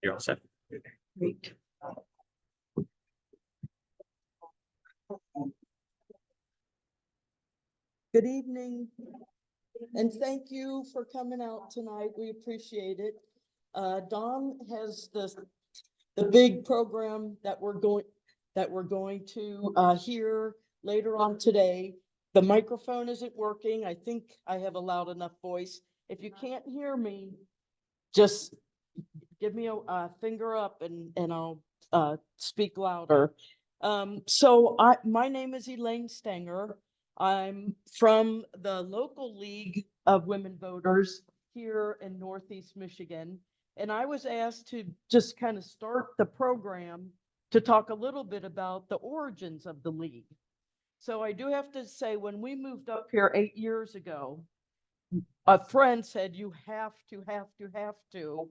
You're all set. Great. Good evening, and thank you for coming out tonight. We appreciate it. Dawn has the big program that we're going to hear later on today. The microphone isn't working. I think I have a loud enough voice. If you can't hear me, just give me a finger up and I'll speak louder. My name is Elaine Stenger. I'm from the local League of Women Voters here in Northeast Michigan. And I was asked to just kind of start the program to talk a little bit about the origins of the League. So I do have to say, when we moved up here 8 years ago, a friend said, you have to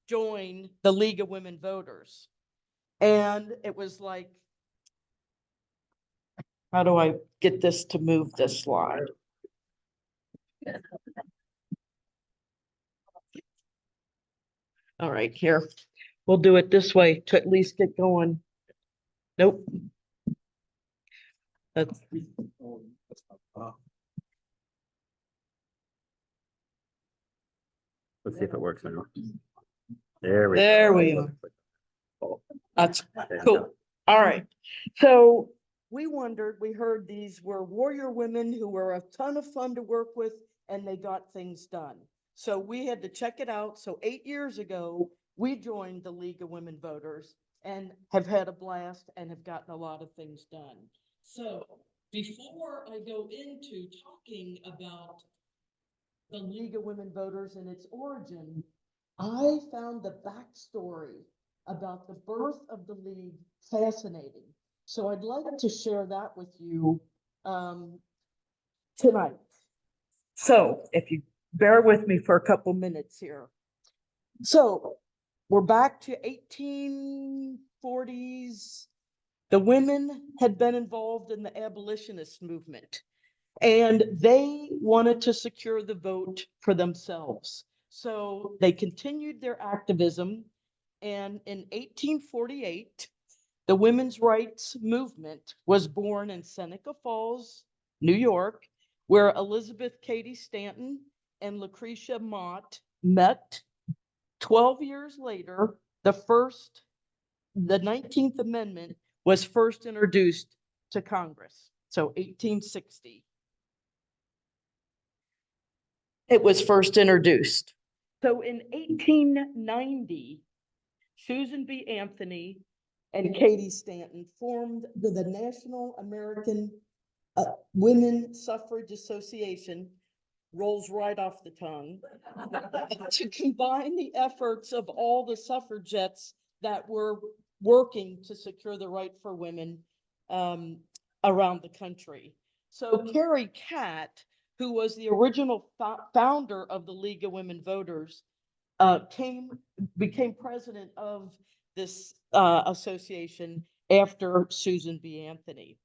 join the League of Women Voters. And it was like, how do I get this to move this slide? All right, here. We'll do it this way to at least get going. Nope. That's Let's see if it works or not. There we are. That's cool. All right. So we heard these were warrior women who were a ton of fun to work with, and they got things done. So we had to check it out. So 8 years ago, we joined the League of Women Voters and have had a blast and have gotten a lot of things done. So before I go into talking about the League of Women Voters and its origin, I found the backstory about the birth of the League fascinating. So I'd like to share that with you tonight. So if you bear with me for a couple minutes here. So we're back to 1840s. The women had been involved in the abolitionist movement, and they wanted to secure the vote for themselves. So they continued their activism, and in 1848, the women's rights movement was born in Seneca Falls, New York, where Elizabeth Cady Stanton and Lucretia Mott met. 12 years later, the 19th Amendment was first introduced to Congress. So 1860. It was first introduced. So in 1890, Susan B. Anthony and Cady Stanton formed the National American Women Suffrage Association, rolls right off the tongue, to combine the efforts of all the suffragettes that were working to secure the right for women around the country. So Carrie Catt, who was the original founder of the League of Women Voters, became president of this association after Susan B. Anthony.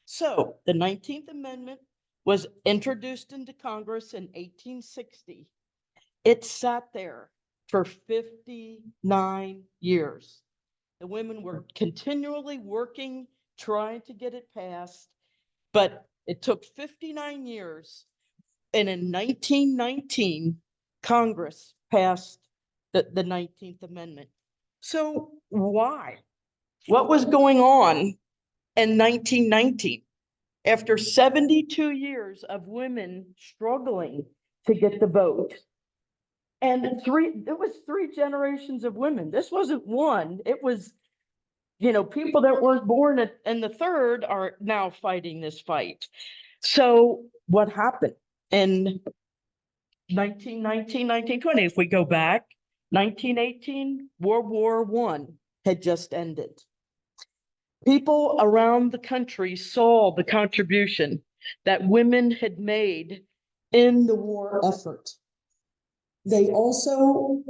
So the 19th Amendment was introduced into Congress in 1860. It sat there for 59 years. The women were continually working, trying to get it passed, but it took 59 years. And in 1919, Congress passed the 19th Amendment. So why? What was going on in 1919? After 72 years of women struggling to get the vote, and it was three generations of women. This wasn't one. It was, people that weren't born in the third are now fighting this fight. So what happened in 1919, 1920? If we go back, 1918, World War I had just ended. People around the country saw the contribution that women had made in the war effort. They also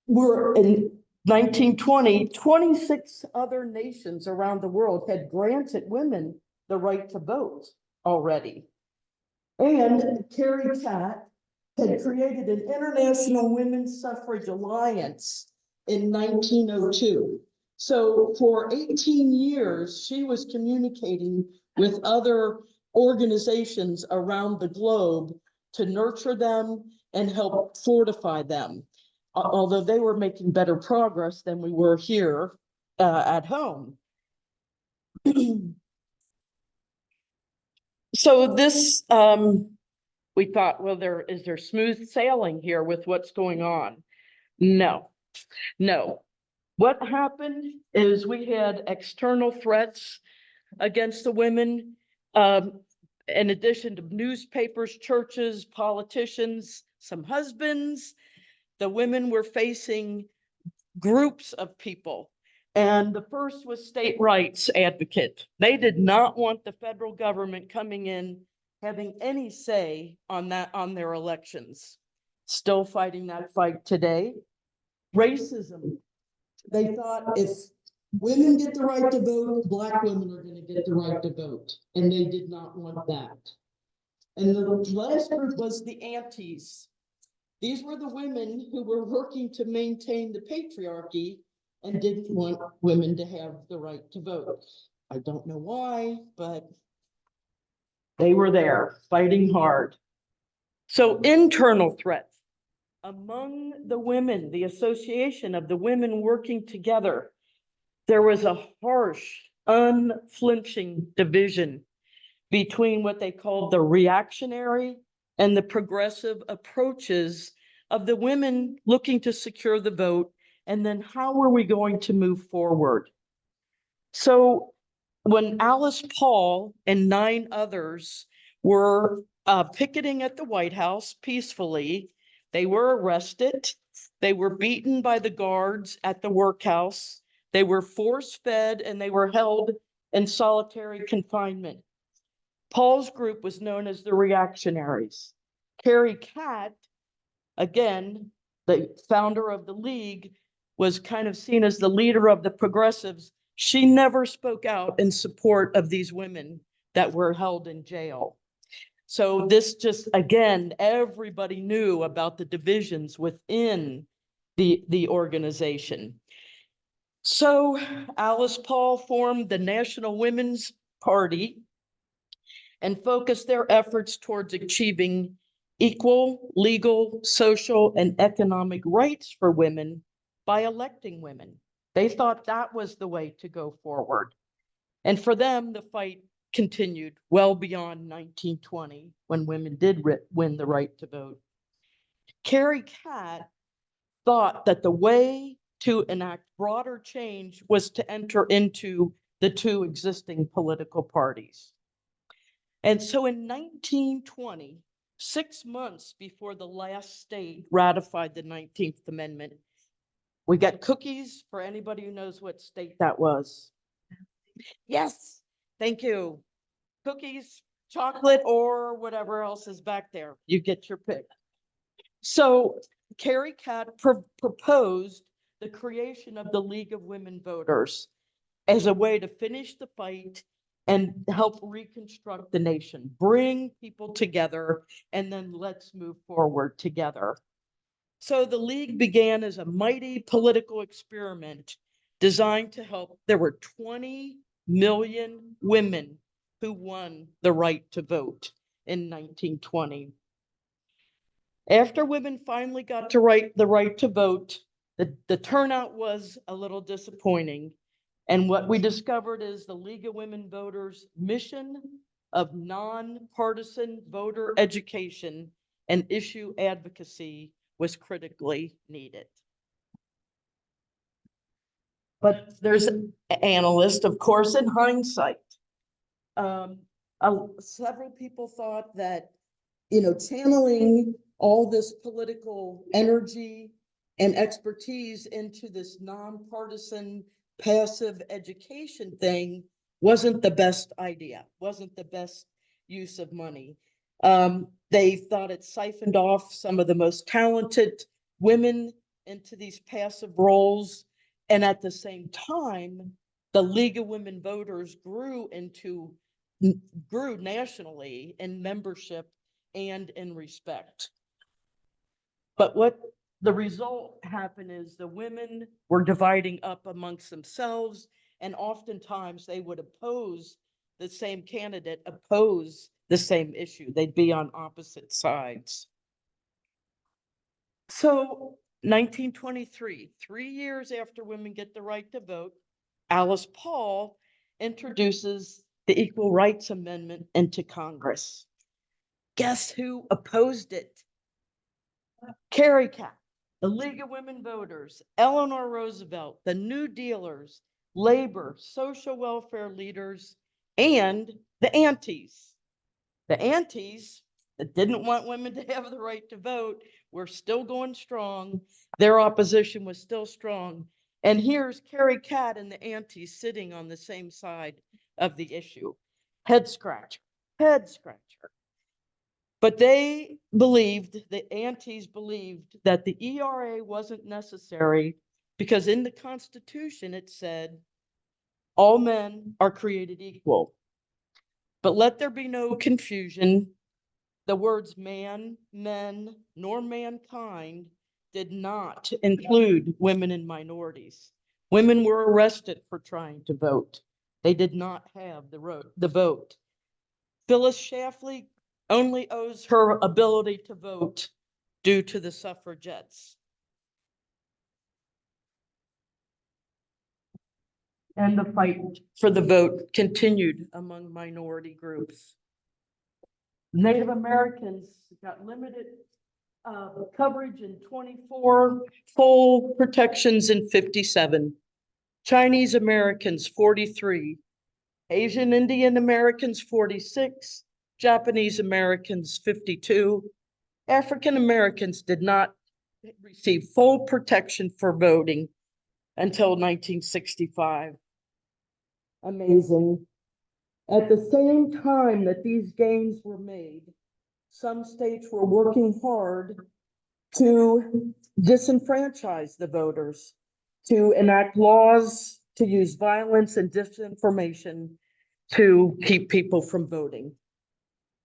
were in 1920, 26 other nations around the world had granted women the right to vote already. And Carrie Catt had created an International Women's Suffrage Alliance in 1902. So for 18 years, she was communicating with other organizations around the globe to nurture them and help fortify them. Although they were making better progress than we were here at home. So this, we thought, well, is there smooth sailing here with what's going on? No, no. What happened is we had external threats against the women, in addition to newspapers, churches, politicians, some husbands. The women were facing groups of people. And the first was state rights advocate. They did not want the federal government coming in, having any say on their elections. Still fighting that fight today. Racism. They thought if women get the right to vote, Black women are going to get the right to vote. And they did not want that. And the last group was the aunties. These were the women who were working to maintain the patriarchy and didn't want women to have the right to vote. I don't know why, but they were there fighting hard. So internal threats among the women, the association of the women working together, there was a harsh, unflinching division between what they called the reactionary and the progressive approaches of the women looking to secure the vote. And then how were we going to move forward? So when Alice Paul and 9 others were picketing at the White House peacefully, they were arrested. They were beaten by the guards at the workhouse. They were force-fed and they were held in solitary confinement. Paul's group was known as the reactionaries. Carrie Catt, again, the founder of the League, was kind of seen as the leader of the progressives. She never spoke out in support of these women that were held in jail. So this just, again, everybody knew about the divisions within the organization. So Alice Paul formed the National Women's Party and focused their efforts towards achieving equal legal, social, and economic rights for women by electing women. They thought that was the way to go forward. And for them, the fight continued well beyond 1920, when women did win the right to vote. Carrie Catt thought that the way to enact broader change was to enter into the 2 existing political parties. And so in 1920, 6 months before the last state ratified the 19th Amendment, we got cookies for anybody who knows what state that was. Yes, thank you. Cookies, chocolate, or whatever else is back there. You get your pick. So Carrie Catt proposed the creation of the League of Women Voters as a way to finish the fight and help reconstruct the nation, bring people together, and then let's move forward together. So the League began as a mighty political experiment designed to help. There were 20 million women who won the right to vote in 1920. After women finally got to the right to vote, the turnout was a little disappointing. And what we discovered is the League of Women Voters' mission of nonpartisan voter education and issue advocacy was critically needed. But there's an analyst, of course, in hindsight. Several people thought that, channeling all this political energy and expertise into this nonpartisan passive education thing wasn't the best idea, wasn't the best use of money. They thought it siphoned off some of the most talented women into these passive roles. And at the same time, the League of Women Voters grew nationally in membership and in respect. But what the result happened is the women were dividing up amongst themselves, and oftentimes they would oppose the same candidate, oppose the same issue. They'd be on opposite sides. So 1923, 3 years after women get the right to vote, Alice Paul introduces the Equal Rights Amendment into Congress. Guess who opposed it? Carrie Cat, the League of Women Voters, Eleanor Roosevelt, the New Dealers, labor, social welfare leaders, and the aunties. The aunties that didn't want women to have the right to vote were still going strong. Their opposition was still strong. And here's Carrie Cat and the aunties sitting on the same side of the issue. Head scratcher, head scratcher. But they believed, the aunties believed, that the ERA wasn't necessary because in the Constitution it said all men are created equal. But let there be no confusion. The words man, men, nor mankind did not include women and minorities. Women were arrested for trying to vote. They did not have the vote. Phyllis Schlafly only owes her ability to vote due to the suffragettes. And the fight for the vote continued among minority groups. Native Americans got limited coverage in 24, full protections in 57. Chinese Americans, 43. Asian Indian Americans, 46. Japanese Americans, 52. African Americans did not receive full protection for voting until 1965. Amazing. At the same time that these gains were made, some states were working hard to disenfranchise the voters, to enact laws, to use violence and disinformation to keep people from voting,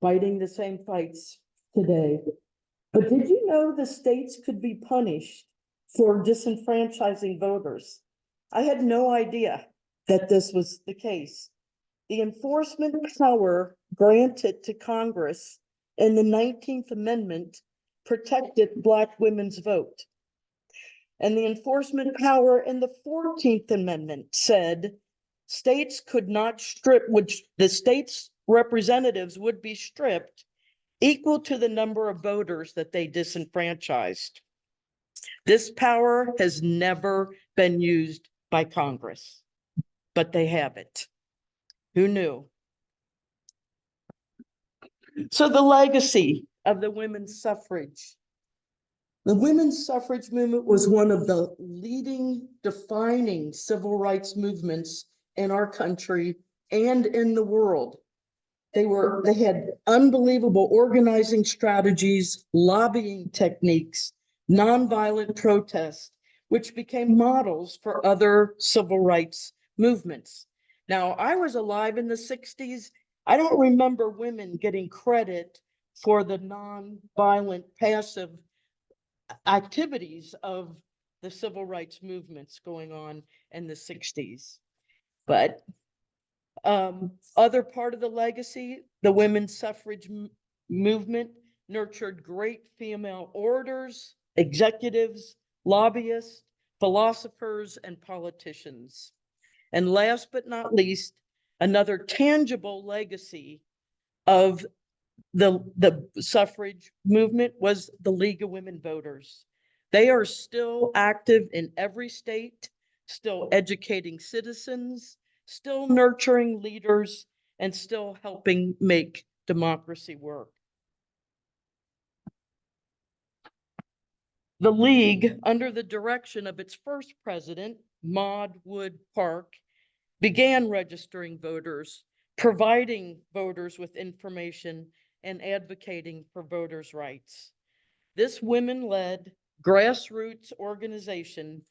fighting the same fights today. But did you know the states could be punished for disenfranchising voters? I had no idea that this was the case. The enforcement power granted to Congress in the 19th Amendment protected Black women's vote. And the enforcement power in the 14th Amendment said states could not strip, which the state's representatives would be stripped equal to the number of voters that they disenfranchised. This power has never been used by Congress, but they have it. Who knew? So the legacy of the women's suffrage. The women's suffrage movement was one of the leading defining civil rights movements in our country and in the world. They had unbelievable organizing strategies, lobbying techniques, nonviolent protest, which became models for other civil rights movements. Now, I was alive in the 60s. I don't remember women getting credit for the nonviolent, passive activities of the civil rights movements going on in the 60s. But other part of the legacy, the women's suffrage movement nurtured great female orators, executives, lobbyists, philosophers, and politicians. And last but not least, another tangible legacy of the suffrage movement was the League of Women Voters. They are still active in every state, still educating citizens, still nurturing leaders, and still helping make democracy work. The League, under the direction of its first president, Maud Wood Park, began registering voters, providing voters with information, and advocating for voters' rights. This women-led grassroots organization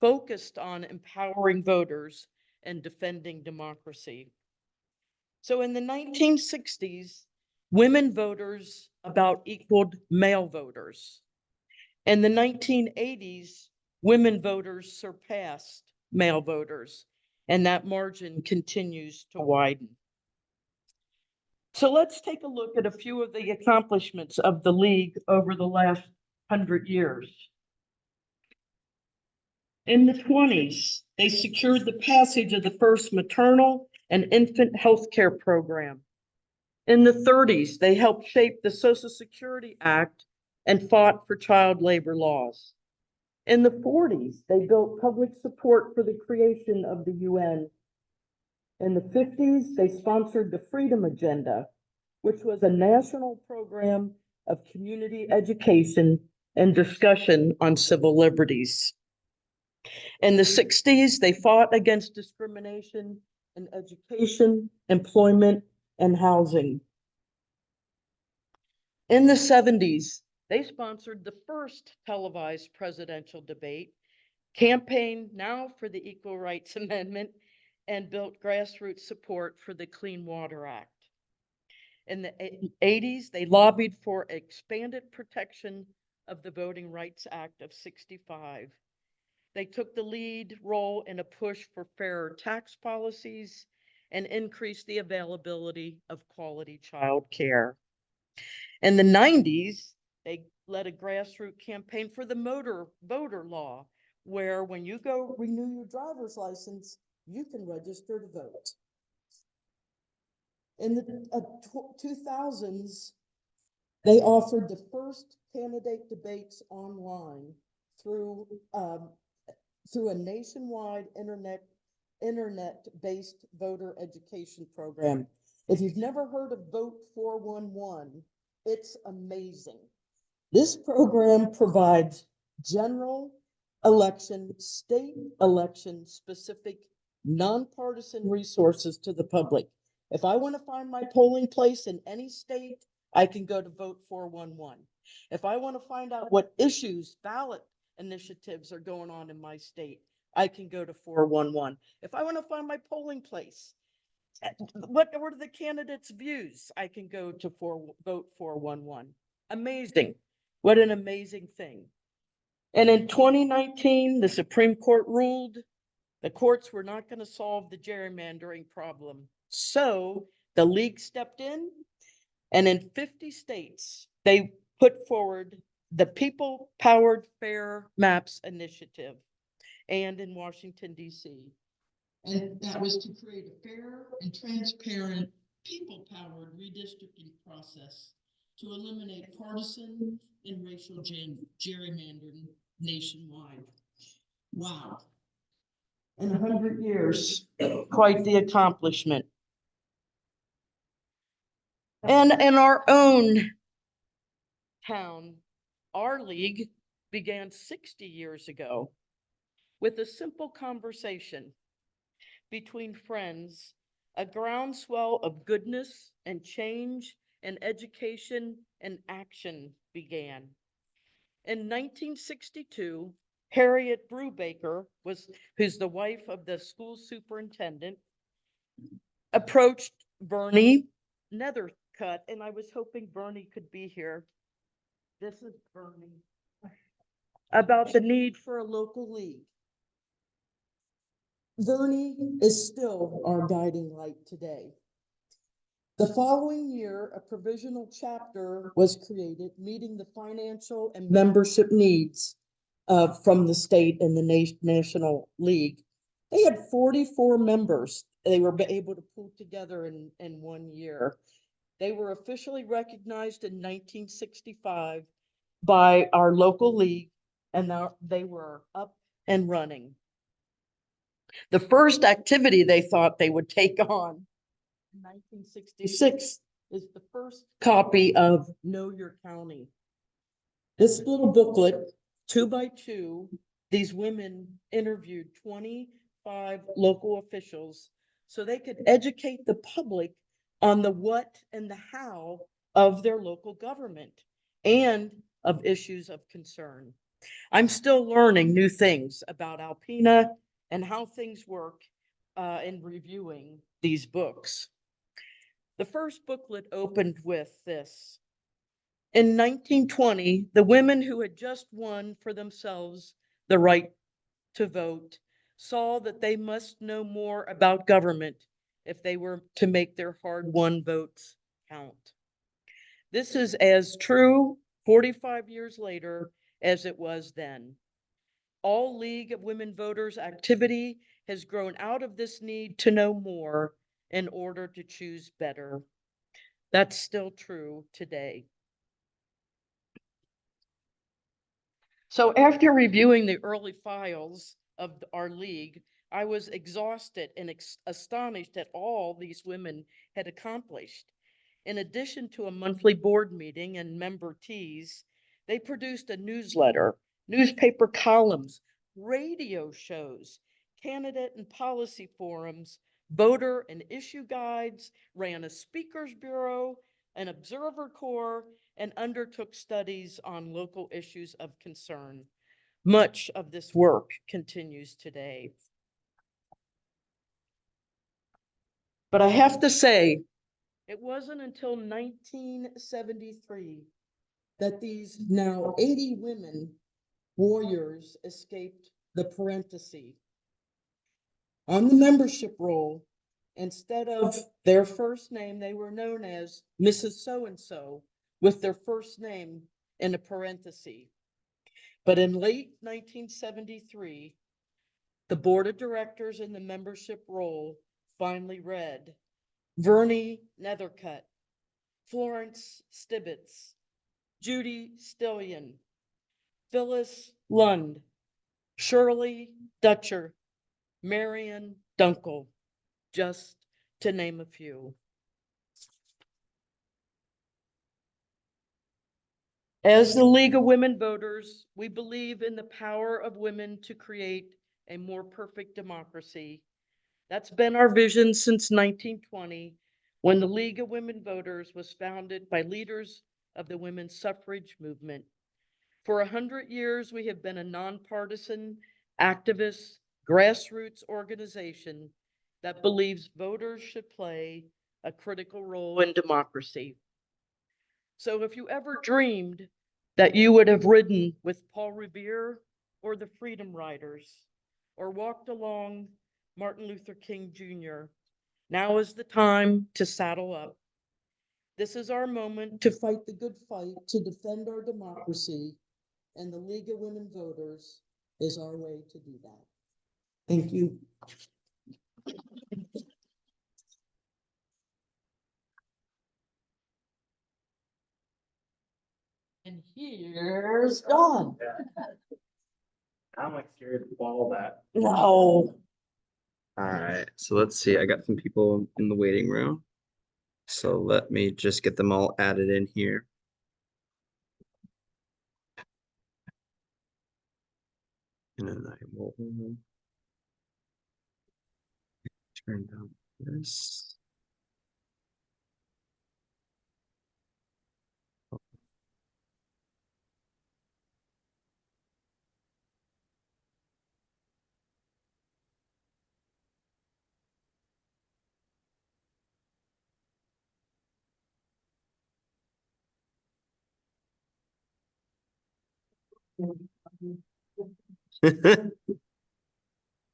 focused on empowering voters and defending democracy. So in the 1960s, women voters about equaled male voters. In the 1980s, women voters surpassed male voters, and that margin continues to widen. So let's take a look at a few of the accomplishments of the League over the last 100 years. In the 20s, they secured the passage of the first maternal and infant health care program. In the 30s, they helped shape the Social Security Act and fought for child labor laws. In the 40s, they built public support for the creation of the UN. In the 50s, they sponsored the Freedom Agenda, which was a national program of community education and discussion on civil liberties. In the 60s, they fought against discrimination in education, employment, and housing. In the 70s, they sponsored the first televised presidential debate, campaigned now for the Equal Rights Amendment, and built grassroots support for the Clean Water Act. In the 80s, they lobbied for expanded protection of the Voting Rights Act of '65. They took the lead role in a push for fairer tax policies and increased the availability of quality child care. In the 90s, they led a grassroots campaign for the motor voter law, where when you go renew your driver's license, you can register to vote. In the 2000s, they offered the first candidate debates online through a nationwide internet-based voter education program. If you've never heard of Vote 411, it's amazing. This program provides general election, state election specific, nonpartisan resources to the public. If I want to find my polling place in any state, I can go to Vote 411. If I want to find out what issues, ballot initiatives are going on in my state, I can go to 411. If I want to find my polling place, what are the candidates' views, I can go to Vote 411. Amazing. What an amazing thing. And in 2019, the Supreme Court ruled the courts were not going to solve the gerrymandering problem. So the league stepped in, and in 50 states, they put forward the People Powered Fair Maps Initiative, and in Washington, D.C. And that was to create a fair and transparent, people-powered redistricting process to eliminate partisan and racial gerrymandering nationwide. Wow. In 100 years, quite the accomplishment. And in our own town, our league began 60 years ago with a simple conversation between friends, a groundswell of goodness and change and education and action began. In 1962, Harriet Brubaker, who's the wife of the school superintendent, approached Bernie Nethercutt, and I was hoping Bernie could be here. This is Bernie. About the need for a local league. Bernie is still our guiding light today. The following year, a provisional chapter was created, meeting the financial and membership needs from the state and the National League. They had 44 members they were able to pull together in 1 year. They were officially recognized in 1965 by our local league, and they were up and running. The first activity they thought they would take on in 1966 is the first copy of Know Your County. This little booklet, 2x2, these women interviewed 25 local officials so they could educate the public on the what and the how of their local government and of issues of concern. I'm still learning new things about Alpena and how things work in reviewing these books. The first booklet opened with this: In 1920, the women who had just won for themselves the right to vote saw that they must know more about government if they were to make their hard-won votes count. This is as true 45 years later as it was then. All League of Women Voters activity has grown out of this need to know more in order to choose better. That's still true today. So after reviewing the early files of our league, I was exhausted and astonished at all these women had accomplished. In addition to a monthly board meeting and member teas, they produced a newsletter, newspaper columns, radio shows, candidate and policy forums, voter and issue guides, ran a speakers bureau, an observer corps, and undertook studies on local issues of concern. Much of this work continues today. But I have to say, it wasn't until 1973 that these now 80 women warriors escaped the parenthesis. On the membership roll, instead of their first name, they were known as Mrs. So-and-so with their first name in a parenthesis. But in late 1973, the board of directors in the membership roll finally read Vernie Nethercutt, Florence Stibbets, Judy Stillion, Phyllis Lund, Shirley Dutcher, Marion Dunkel, just to name a few. As the League of Women Voters, we believe in the power of women to create a more perfect democracy. That's been our vision since 1920, when the League of Women Voters was founded by leaders of the women's suffrage movement. For 100 years, we have been a nonpartisan, activist, grassroots organization that believes voters should play a critical role in democracy. So if you ever dreamed that you would have ridden with Paul Revere or the Freedom Riders or walked along Martin Luther King Jr., now is the time to saddle up. This is our moment to fight the good fight to defend our democracy, and the League of Women Voters is our way to do that. Thank you. And here's Dawn. I'm like scared to follow that. No. All right, so let's see. I got some people in the waiting room. So let me just get them all added in here. And then I will turn down this.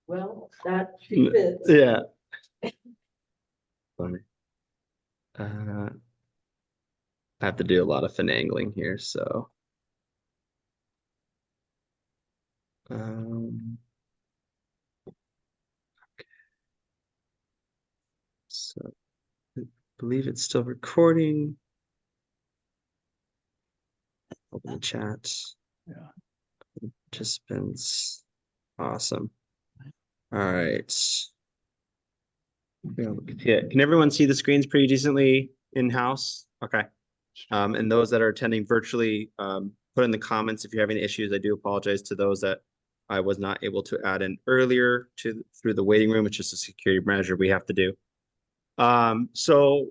Well, that she fits. Yeah. Funny. I have to do a lot of finagling here, so. Okay. So I believe it's still recording. Open the chat. Yeah. Participants. Awesome. All right. Yeah. Can everyone see the screens pretty decently in-house? Okay. And those that are attending virtually, put in the comments if you have any issues. I do apologize to those that I was not able to add in earlier through the waiting room. It's just a security measure we have to do. So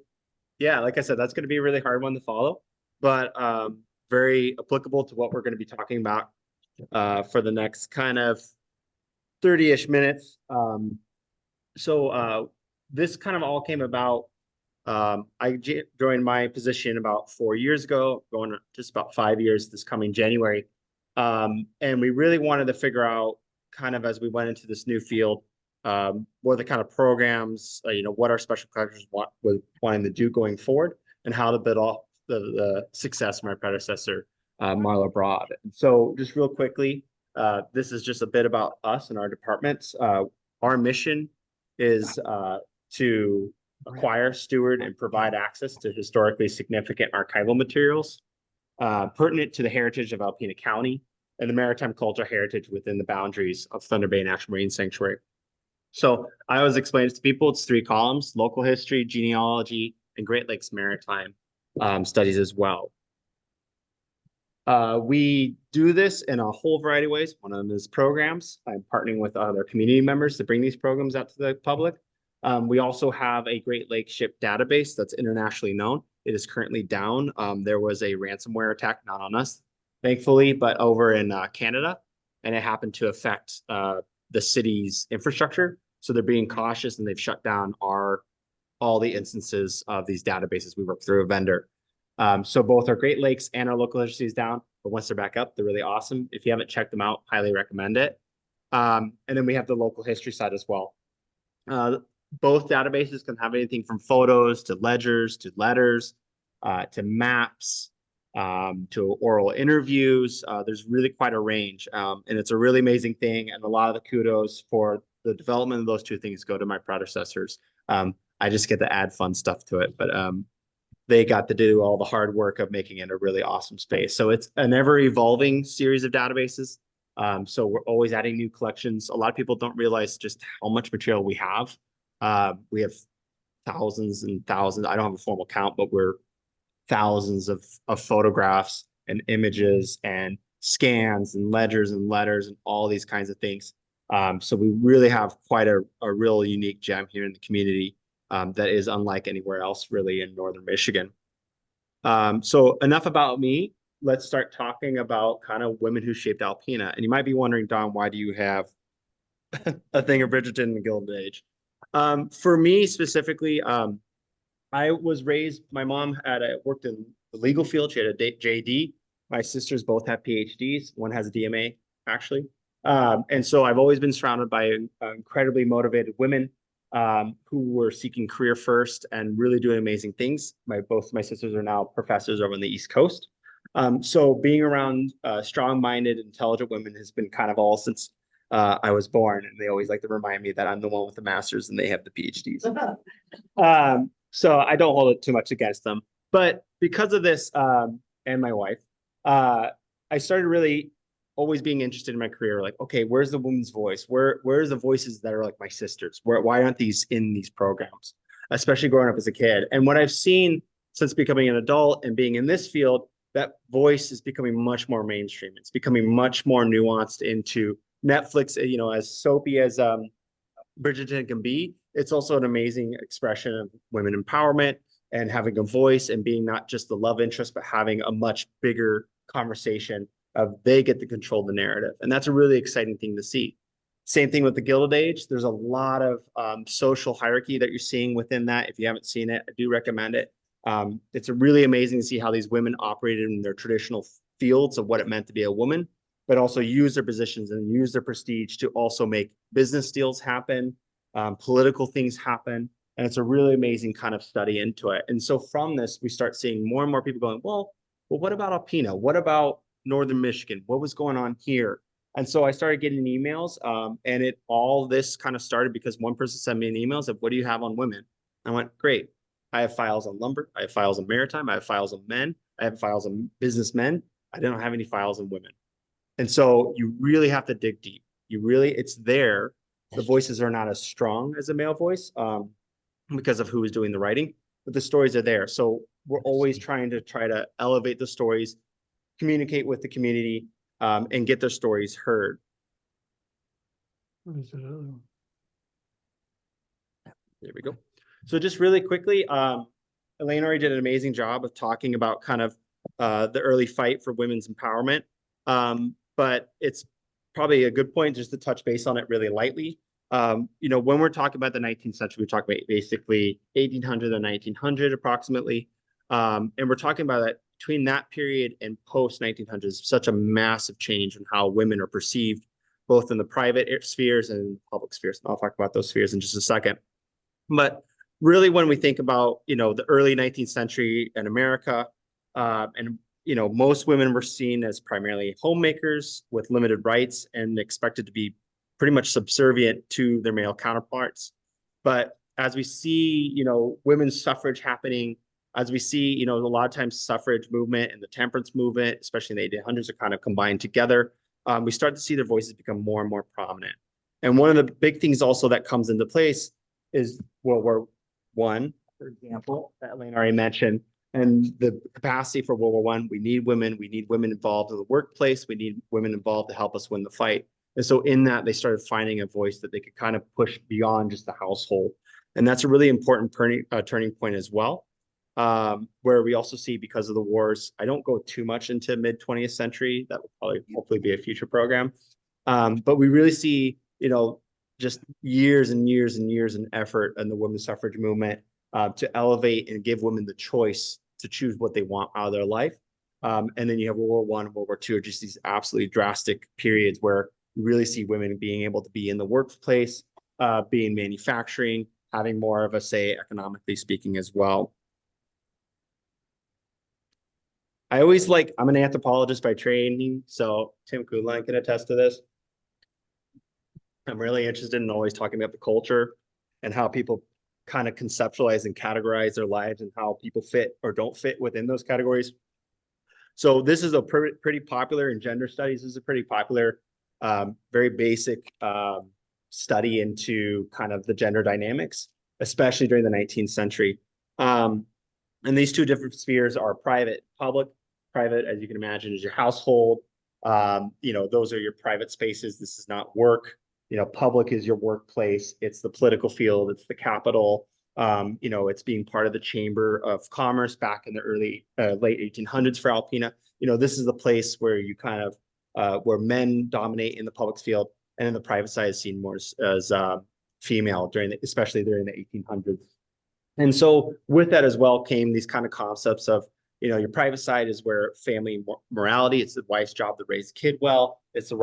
yeah, like I said, that's going to be a really hard one to follow, but very applicable to what we're going to be talking about for the next kind of 30-ish minutes. So this kind of all came about joined my position about 4 years ago, going just about 5 years this coming January. And we really wanted to figure out kind of as we went into this new field, what are the kind of programs, what our special collectors was wanting to do going forward and how to build off the success of my predecessor, Marla Broad. So just real quickly, this is just a bit about us and our departments. Our mission is to acquire, steward, and provide access to historically significant archival materials pertinent to the heritage of Alpena County and the maritime cultural heritage within the boundaries of Thunder Bay National Marine Sanctuary. So I always explain it to people, it's 3 columns: local history, genealogy, and Great Lakes maritime studies as well. We do this in a whole variety of ways. One of them is programs. I'm partnering with other community members to bring these programs out to the public. We also have a Great Lakes ship database that's internationally known. It is currently down. There was a ransomware attack, not on us, thankfully, but over in Canada, and it happened to affect the city's infrastructure. So they're being cautious and they've shut down all the instances of these databases. We work through a vendor. So both our Great Lakes and our local history is down, but once they're back up, they're really awesome. If you haven't checked them out, highly recommend it. And then we have the local history side as well. Both databases can have anything from photos to ledgers to letters to maps to oral interviews. There's really quite a range, and it's a really amazing thing. And a lot of the kudos for the development of those 2 things go to my predecessors. I just get to add fun stuff to it, but they got to do all the hard work of making it a really awesome space. So it's an ever evolving series of databases. So we're always adding new collections. A lot of people don't realize just how much material we have. We have thousands and thousands. I don't have a formal count, but we're thousands of photographs and images and scans and ledgers and letters and all these kinds of things. So we really have quite a real unique gem here in the community that is unlike anywhere else really in Northern Michigan. So enough about me. Let's start talking about kind of women who shaped Alpena. And you might be wondering, Don, why do you have a thing of Bridgerton and the Gilded Age? For me specifically, I was raised, my mom worked in the legal field. She had a JD. My sisters both have PhDs. One has a DMA, actually. And so I've always been surrounded by incredibly motivated women who were seeking career first and really doing amazing things. Both my sisters are now professors over on the East Coast. So being around strong-minded, intelligent women has been kind of all since I was born. And they always like to remind me that I'm the one with the masters and they have the PhDs. So I don't hold it too much against them. But because of this and my wife, I started really always being interested in my career. Like, okay, where's the woman's voice? Where's the voices that are like my sisters? Why aren't these in these programs? Especially growing up as a kid. And what I've seen since becoming an adult and being in this field, that voice is becoming much more mainstream. It's becoming much more nuanced into Netflix, as soapy as Bridgerton can be. It's also an amazing expression of women empowerment and having a voice and being not just the love interest, but having a much bigger conversation of they get to control the narrative. And that's a really exciting thing to see. Same thing with the Gilded Age. There's a lot of social hierarchy that you're seeing within that. If you haven't seen it, I do recommend it. It's really amazing to see how these women operated in their traditional fields of what it meant to be a woman, but also use their positions and use their prestige to also make business deals happen, political things happen. And it's a really amazing kind of study into it. And so from this, we start seeing more and more people going, well, what about Alpena? What about Northern Michigan? What was going on here? And so I started getting emails, and all this kind of started because one person sent me an email and said, what do you have on women? I went, great. I have files on lumber. I have files on maritime. I have files on men. I have files on businessmen. I don't have any files on women. And so you really have to dig deep. It's there. The voices are not as strong as a male voice because of who is doing the writing, but the stories are there. So we're always trying to elevate the stories, communicate with the community, and get their stories heard. There we go. So just really quickly, Elaine already did an amazing job of talking about kind of the early fight for women's empowerment. But it's probably a good point just to touch base on it really lightly. when we're talking about the 19th century, we talk about basically 1800 to 1900 approximately. And we're talking about that between that period and post 1900s, such a massive change in how women are perceived, both in the private spheres and public spheres. I'll talk about those spheres in just a second. But really, when we think about, the early 19th century in America, and, most women were seen as primarily homemakers with limited rights and expected to be pretty much subservient to their male counterparts. But as we see, women's suffrage happening, as we see, a lot of times suffrage movement and the temperance movement, especially in the 1800s, are kind of combined together. We start to see their voices become more and more prominent. And one of the big things also that comes into place is World War I, for example, that Elaine already mentioned, and the capacity for World War I. We need women involved in the workplace. We need women involved to help us win the fight. And so in that, they started finding a voice that they could kind of push beyond just the household. And that's a really important turning point as well, where we also see, because of the wars, I don't go too much into mid 20th century. That will probably hopefully be a future program. But we really see, just years and years and years in effort in the women's suffrage movement to elevate and give women the choice to choose what they want out of their life. And then you have World War I and World War II, just these absolutely drastic periods where you really see women being able to be in the workplace, be in manufacturing, having more of a say economically speaking as well. I'm an anthropologist by training, so Tim Kuhlin can attest to this. I'm really interested in always talking about the culture and how people kind of conceptualize and categorize their lives and how people fit or don't fit within those categories. So this is a pretty popular in gender studies. This is a pretty popular, very basic study into kind of the gender dynamics, especially during the 19th century. And these two different spheres are private, public. Private, as you can imagine, is your household. Those are your private spaces. This is not work. Public is your workplace. It's the political field. It's the capital. It's being part of the Chamber of Commerce back in the late 1800s for Alpena. This is the place where you kind of where men dominate in the public field, and then the private side is seen more as female especially during the 1800s. And so with that as well came these kind of concepts of, your private side is where family morality, it's the wife's job to raise a kid well. It's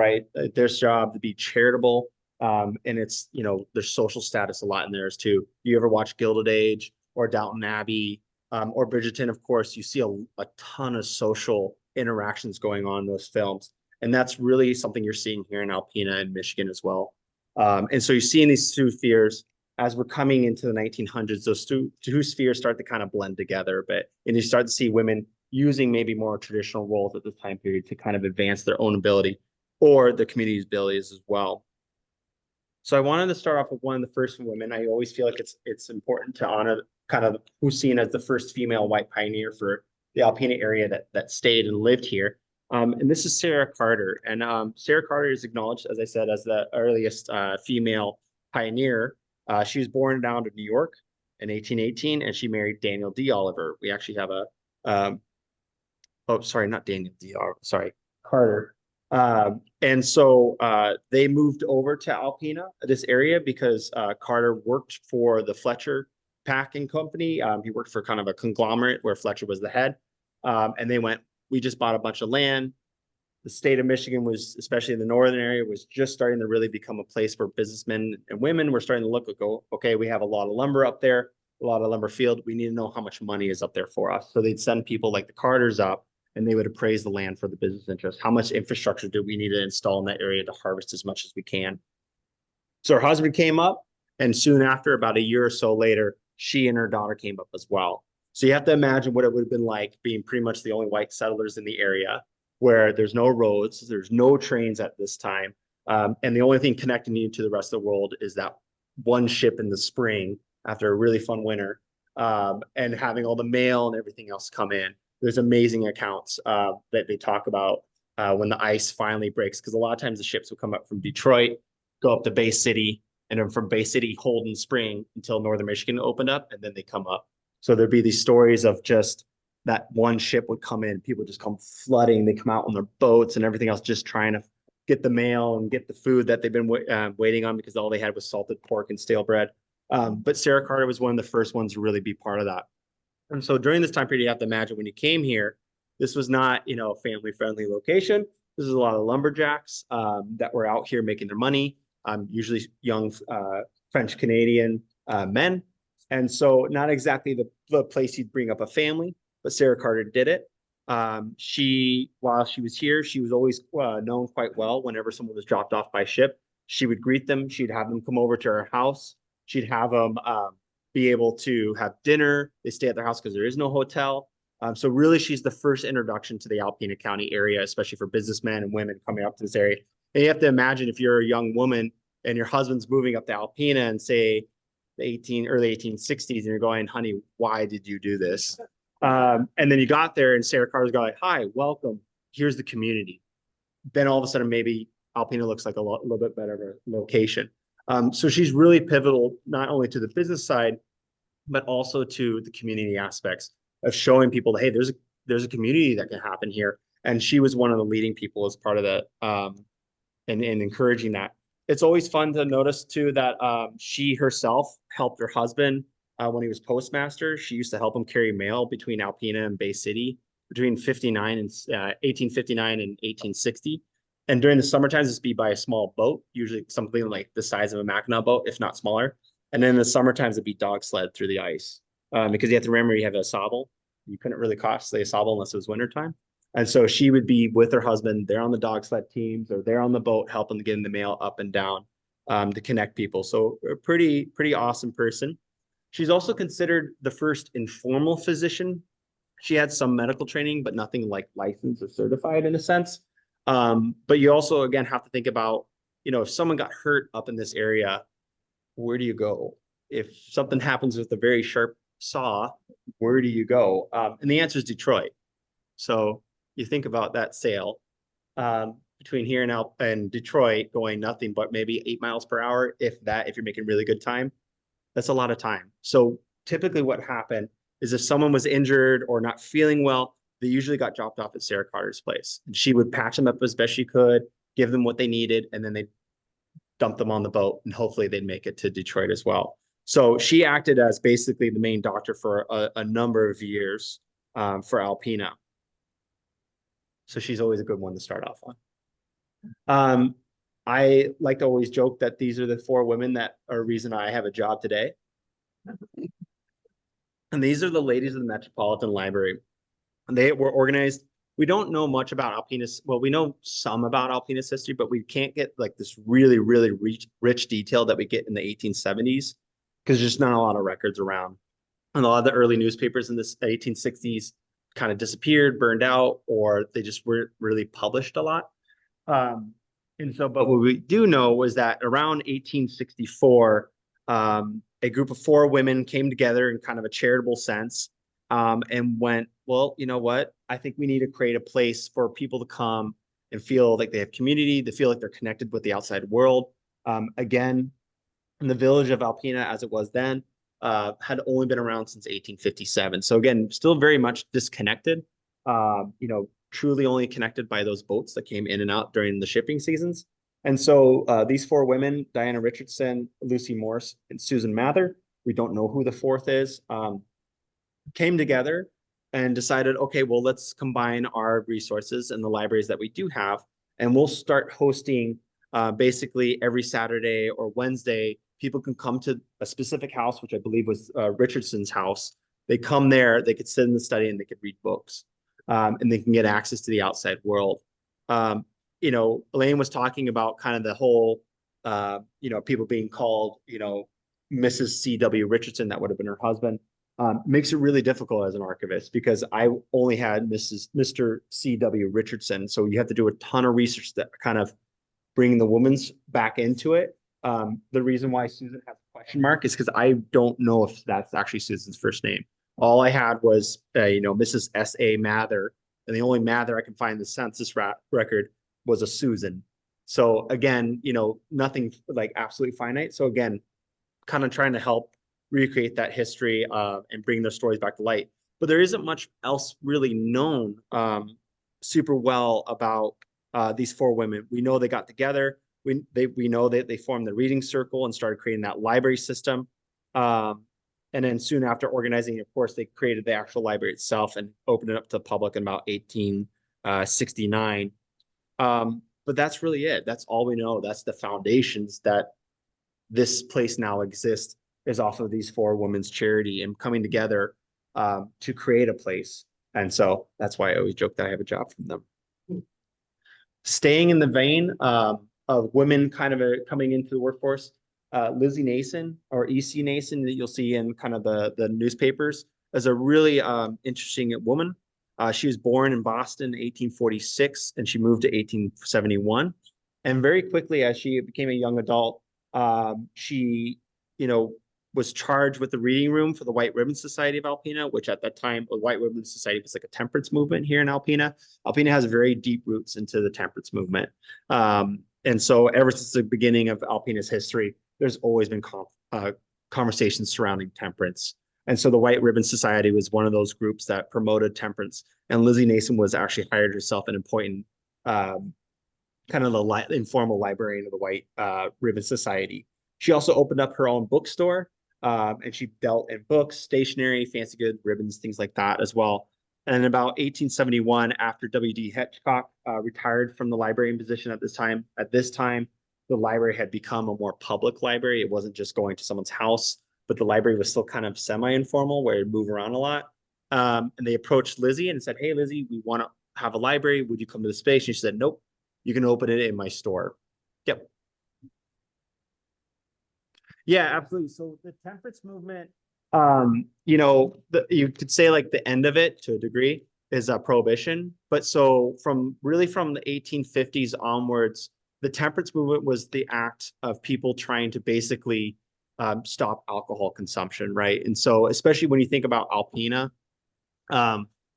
their job to be charitable. And it's, there's social status a lot in there too. You ever watch Gilded Age or Downton Abbey or Bridgerton? Of course, you see a ton of social interactions going on in those films. And that's really something you're seeing here in Alpena and Michigan as well. And so you're seeing these two spheres. As we're coming into the 1900s, those two spheres start to kind of blend together a bit. And you start to see women using maybe more traditional roles at this time period to kind of advance their own ability or the community's abilities as well. So I wanted to start off with one of the first women. I always feel like it's important to honor kind of who's seen as the first female white pioneer for the Alpena area that stayed and lived here. And this is Sarah Carter. And Sarah Carter is acknowledged, as I said, as the earliest female pioneer. She was born down to New York in 1818, and she married Daniel D. Oliver. We actually have not Daniel D. Oliver, sorry, Carter. And so they moved over to Alpena, this area, because Carter worked for the Fletcher Packing Company. He worked for kind of a conglomerate where Fletcher was the head. And they went, we just bought a bunch of land. The state of Michigan was, especially in the northern area, was just starting to really become a place where businessmen and women were starting to look and go, okay, we have a lot of lumber up there, a lot of lumber field. We need to know how much money is up there for us. So they'd send people like the Carters up, and they would appraise the land for the business interest. How much infrastructure do we need to install in that area to harvest as much as we can? So her husband came up, and soon after, about a year or so later, she and her daughter came up as well. So you have to imagine what it would have been like being pretty much the only white settlers in the area, where there's no roads, there's no trains at this time. And the only thing connecting you to the rest of the world is that one ship in the spring after a really fun winter, and having all the mail and everything else come in. There's amazing accounts that they talk about when the ice finally breaks, because a lot of times the ships would come up from Detroit, go up to Bay City, and then from Bay City hold in spring until northern Michigan opened up, and then they come up. So there'd be these stories of just that one ship would come in, people just come flooding, they come out on their boats and everything else, just trying to get the mail and get the food that they've been waiting on because all they had was salted pork and stale bread. But Sarah Carter was one of the first ones to really be part of that. And so during this time period, you have to imagine when you came here, this was not, you know, a family-friendly location. This is a lot of lumberjacks that were out here making their money, usually young French Canadian men. And so not exactly the place you'd bring up a family, but Sarah Carter did it. While she was here, she was always known quite well. Whenever someone was dropped off by ship, she would greet them. She'd have them come over to her house. She'd have them be able to have dinner. They stay at their house because there is no hotel. So really, she's the first introduction to the Alpena County area, especially for businessmen and women coming up to this area. And you have to imagine if you're a young woman and your husband's moving up to Alpena and say the early 1860s, and you're going, honey, why did you do this? And then you got there and Sarah Carter's going, hi, welcome. Here's the community. Then all of a sudden, maybe Alpena looks like a little bit better of a location. So she's really pivotal, not only to the business side, but also to the community aspects of showing people, hey, there's a community that can happen here. And she was one of the leading people as part of that and encouraging that. It's always fun to notice too that she herself helped her husband when he was postmaster. She used to help him carry mail between Alpena and Bay City between 1859 and 1860. And during the summer times, this be by a small boat, usually something like the size of a Mackinac boat, if not smaller. And then in the summer times, it'd be dog sled through the ice because you have to remember you have a sable. You couldn't really costly a sable unless it was wintertime. And so she would be with her husband. They're on the dog sled teams or they're on the boat helping to get the mail up and down to connect people. So a pretty awesome person. She's also considered the first informal physician. She had some medical training, but nothing like licensed or certified in a sense. But you also, again, have to think about, you know, if someone got hurt up in this area, where do you go? If something happens with a very sharp saw, where do you go? And the answer is Detroit. So you think about that sale between here and Detroit going nothing but maybe 8 miles per hour, if you're making really good time, that's a lot of time. So typically what happened is if someone was injured or not feeling well, they usually got dropped off at Sarah Carter's place. And she would patch them up as best she could, give them what they needed, and then they'd dump them on the boat, and hopefully they'd make it to Detroit as well. So she acted as basically the main doctor for a number of years for Alpena. So she's always a good one to start off on. I like to always joke that these are the 4 women that are the reason I have a job today. And these are the ladies of the Metropolitan Library. And they were organized. We don't know much about Alpena's. Well, we know some about Alpena's history, but we can't get like this really rich detail that we get in the 1870s because there's just not a lot of records around. And a lot of the early newspapers in the 1860s kind of disappeared, burned out, or they just weren't really published a lot. And so, but what we do know was that around 1864, a group of 4 women came together in kind of a charitable sense and went, well, you know what? I think we need to create a place for people to come and feel like they have community, to feel like they're connected with the outside world. Again, in the village of Alpena, as it was then, had only been around since 1857. So again, still very much disconnected, truly only connected by those boats that came in and out during the shipping seasons. And so these 4 women, Diana Richardson, Lucy Morse, and Susan Mather, we don't know who the 4th is, came together and decided, okay, well, let's combine our resources and the libraries that we do have, and we'll start hosting basically every Saturday or Wednesday. People can come to a specific house, which I believe was Richardson's house. They come there, they could sit in the study and they could read books, and they can get access to the outside world. Elaine was talking about kind of the whole, people being called, Mrs. C.W. Richardson, that would have been her husband. Makes it really difficult as an archivist because I only had Mr. C.W. Richardson. So you have to do a ton of research that kind of bring the woman's back into it. The reason why Susan has a question mark is because I don't know if that's actually Susan's first name. All I had was, Mrs. S.A. Mather, and the only Mather I can find in the census record was a Susan. So again, nothing like absolutely finite. So again, kind of trying to help recreate that history and bring those stories back to light. But there isn't much else really known super well about these four women. We know they got together. We know that they formed the reading circle and started creating that library system. And then soon after organizing, of course, they created the actual library itself and opened it up to the public in about 1869. But that's really it. That's all we know. That's the foundations that this place now exists, is off of these four women's charity and coming together to create a place. And so that's why I always joke that I have a job from them. Staying in the vein of women kind of coming into the workforce, Lizzie Nason, or E.C. Nason, that you'll see in kind of the newspapers, is a really interesting woman. She was born in Boston in 1846, and she moved to 1871. And very quickly, as she became a young adult, she, was charged with the reading room for the White Ribbon Society of Alpena, which at that time, the White Ribbon Society was like a temperance movement here in Alpena. Alpena has very deep roots into the temperance movement. And so ever since the beginning of Alpena's history, there's always been conversations surrounding temperance. And so the White Ribbon Society was one of those groups that promoted temperance. And Lizzie Nason was actually hired herself an important kind of the informal librarian of the White Ribbon Society. She also opened up her own bookstore, and she dealt in books, stationery, fancy goods, ribbons, things like that as well. And in about 1871, after W.D. Hitchcock retired from the librarian position at this time, the library had become a more public library. It wasn't just going to someone's house, but the library was still kind of semi-informal, where it'd move around a lot. And they approached Lizzie and said, "Hey, Lizzie, we want to have a library. Would you come to the space?" And she said, "Nope, you can open it in my store." Yep. Yeah, absolutely. So the temperance movement, you could say like the end of it to a degree is prohibition. But so from the 1850s onwards, the temperance movement was the act of people trying to basically stop alcohol consumption, right? And so especially when you think about Alpena,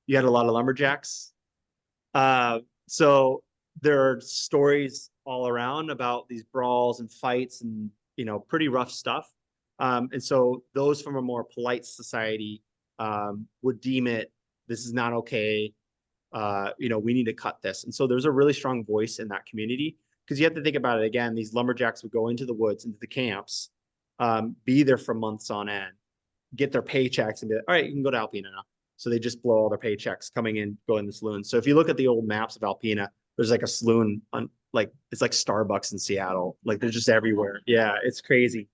you had a lot of lumberjacks. So there are stories all around about these brawls and fights and pretty rough stuff. And so those from a more polite society would deem this is not okay. We need to cut this. And so there's a really strong voice in that community, because you have to think about it again. These lumberjacks would go into the woods, into the camps, be there for months on end, get their paychecks, and be like, all right, you can go to Alpena now. So they just blow all their paychecks coming in, going in the saloon. So if you look at the old maps of Alpena, there's like a saloon on, it's like Starbucks in Seattle. Like they're just everywhere. Yeah, it's crazy.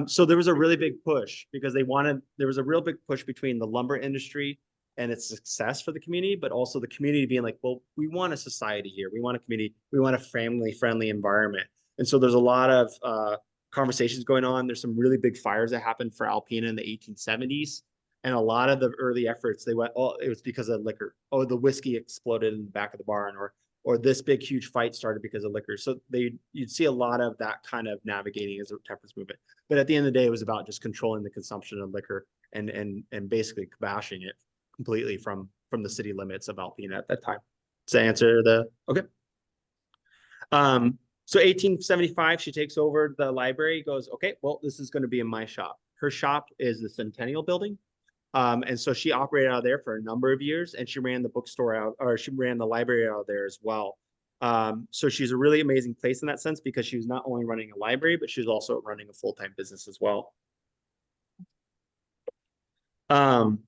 So there was a really big push because there was a real big push between the lumber industry and its success for the community, but also the community being like, well, we want a society here. We want a community. We want a family-friendly environment. And so there's a lot of conversations going on. There's some really big fires that happened for Alpena in the 1870s. And a lot of the early efforts, they went, oh, it was because of liquor. Oh, the whiskey exploded in the back of the barn, or this big, huge fight started because of liquor. So you'd see a lot of that kind of navigating as a temperance movement. But at the end of the day, it was about just controlling the consumption of liquor and basically bashing it completely from the city limits of Alpena at that time. Does that answer okay? So 1875, she takes over the library, goes, okay, well, this is going to be in my shop. Her shop is the Centennial Building. And so she operated out of there for a number of years, and she ran the bookstore out, or she ran the library out of there as well. So she's a really amazing place in that sense, because she was not only running a library, but she was also running a full-time business as well. And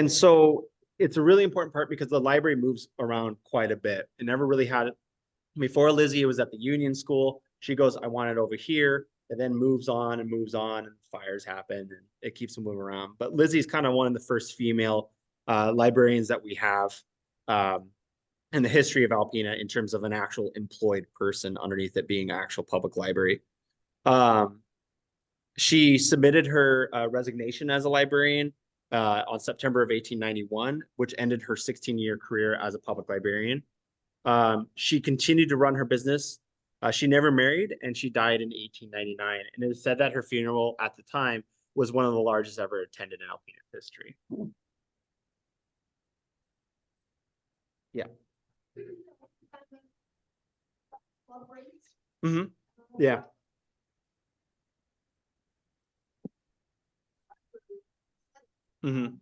so it's a really important part because the library moves around quite a bit. It never really had it. Before Lizzie, it was at the Union School. She goes, I want it over here. It then moves on, and fires happen, and it keeps them moving around. But Lizzie's kind of one of the first female librarians that we have in the history of Alpena in terms of an actual employed person underneath it being an actual public library. She submitted her resignation as a librarian on September of 1891, which ended her 16-year career as a public librarian. She continued to run her business. She never married, and she died in 1899. And it is said that her funeral at the time was one of the largest ever attended in Alpena history. Yeah. Mm-hmm. Yeah. Mm-hmm.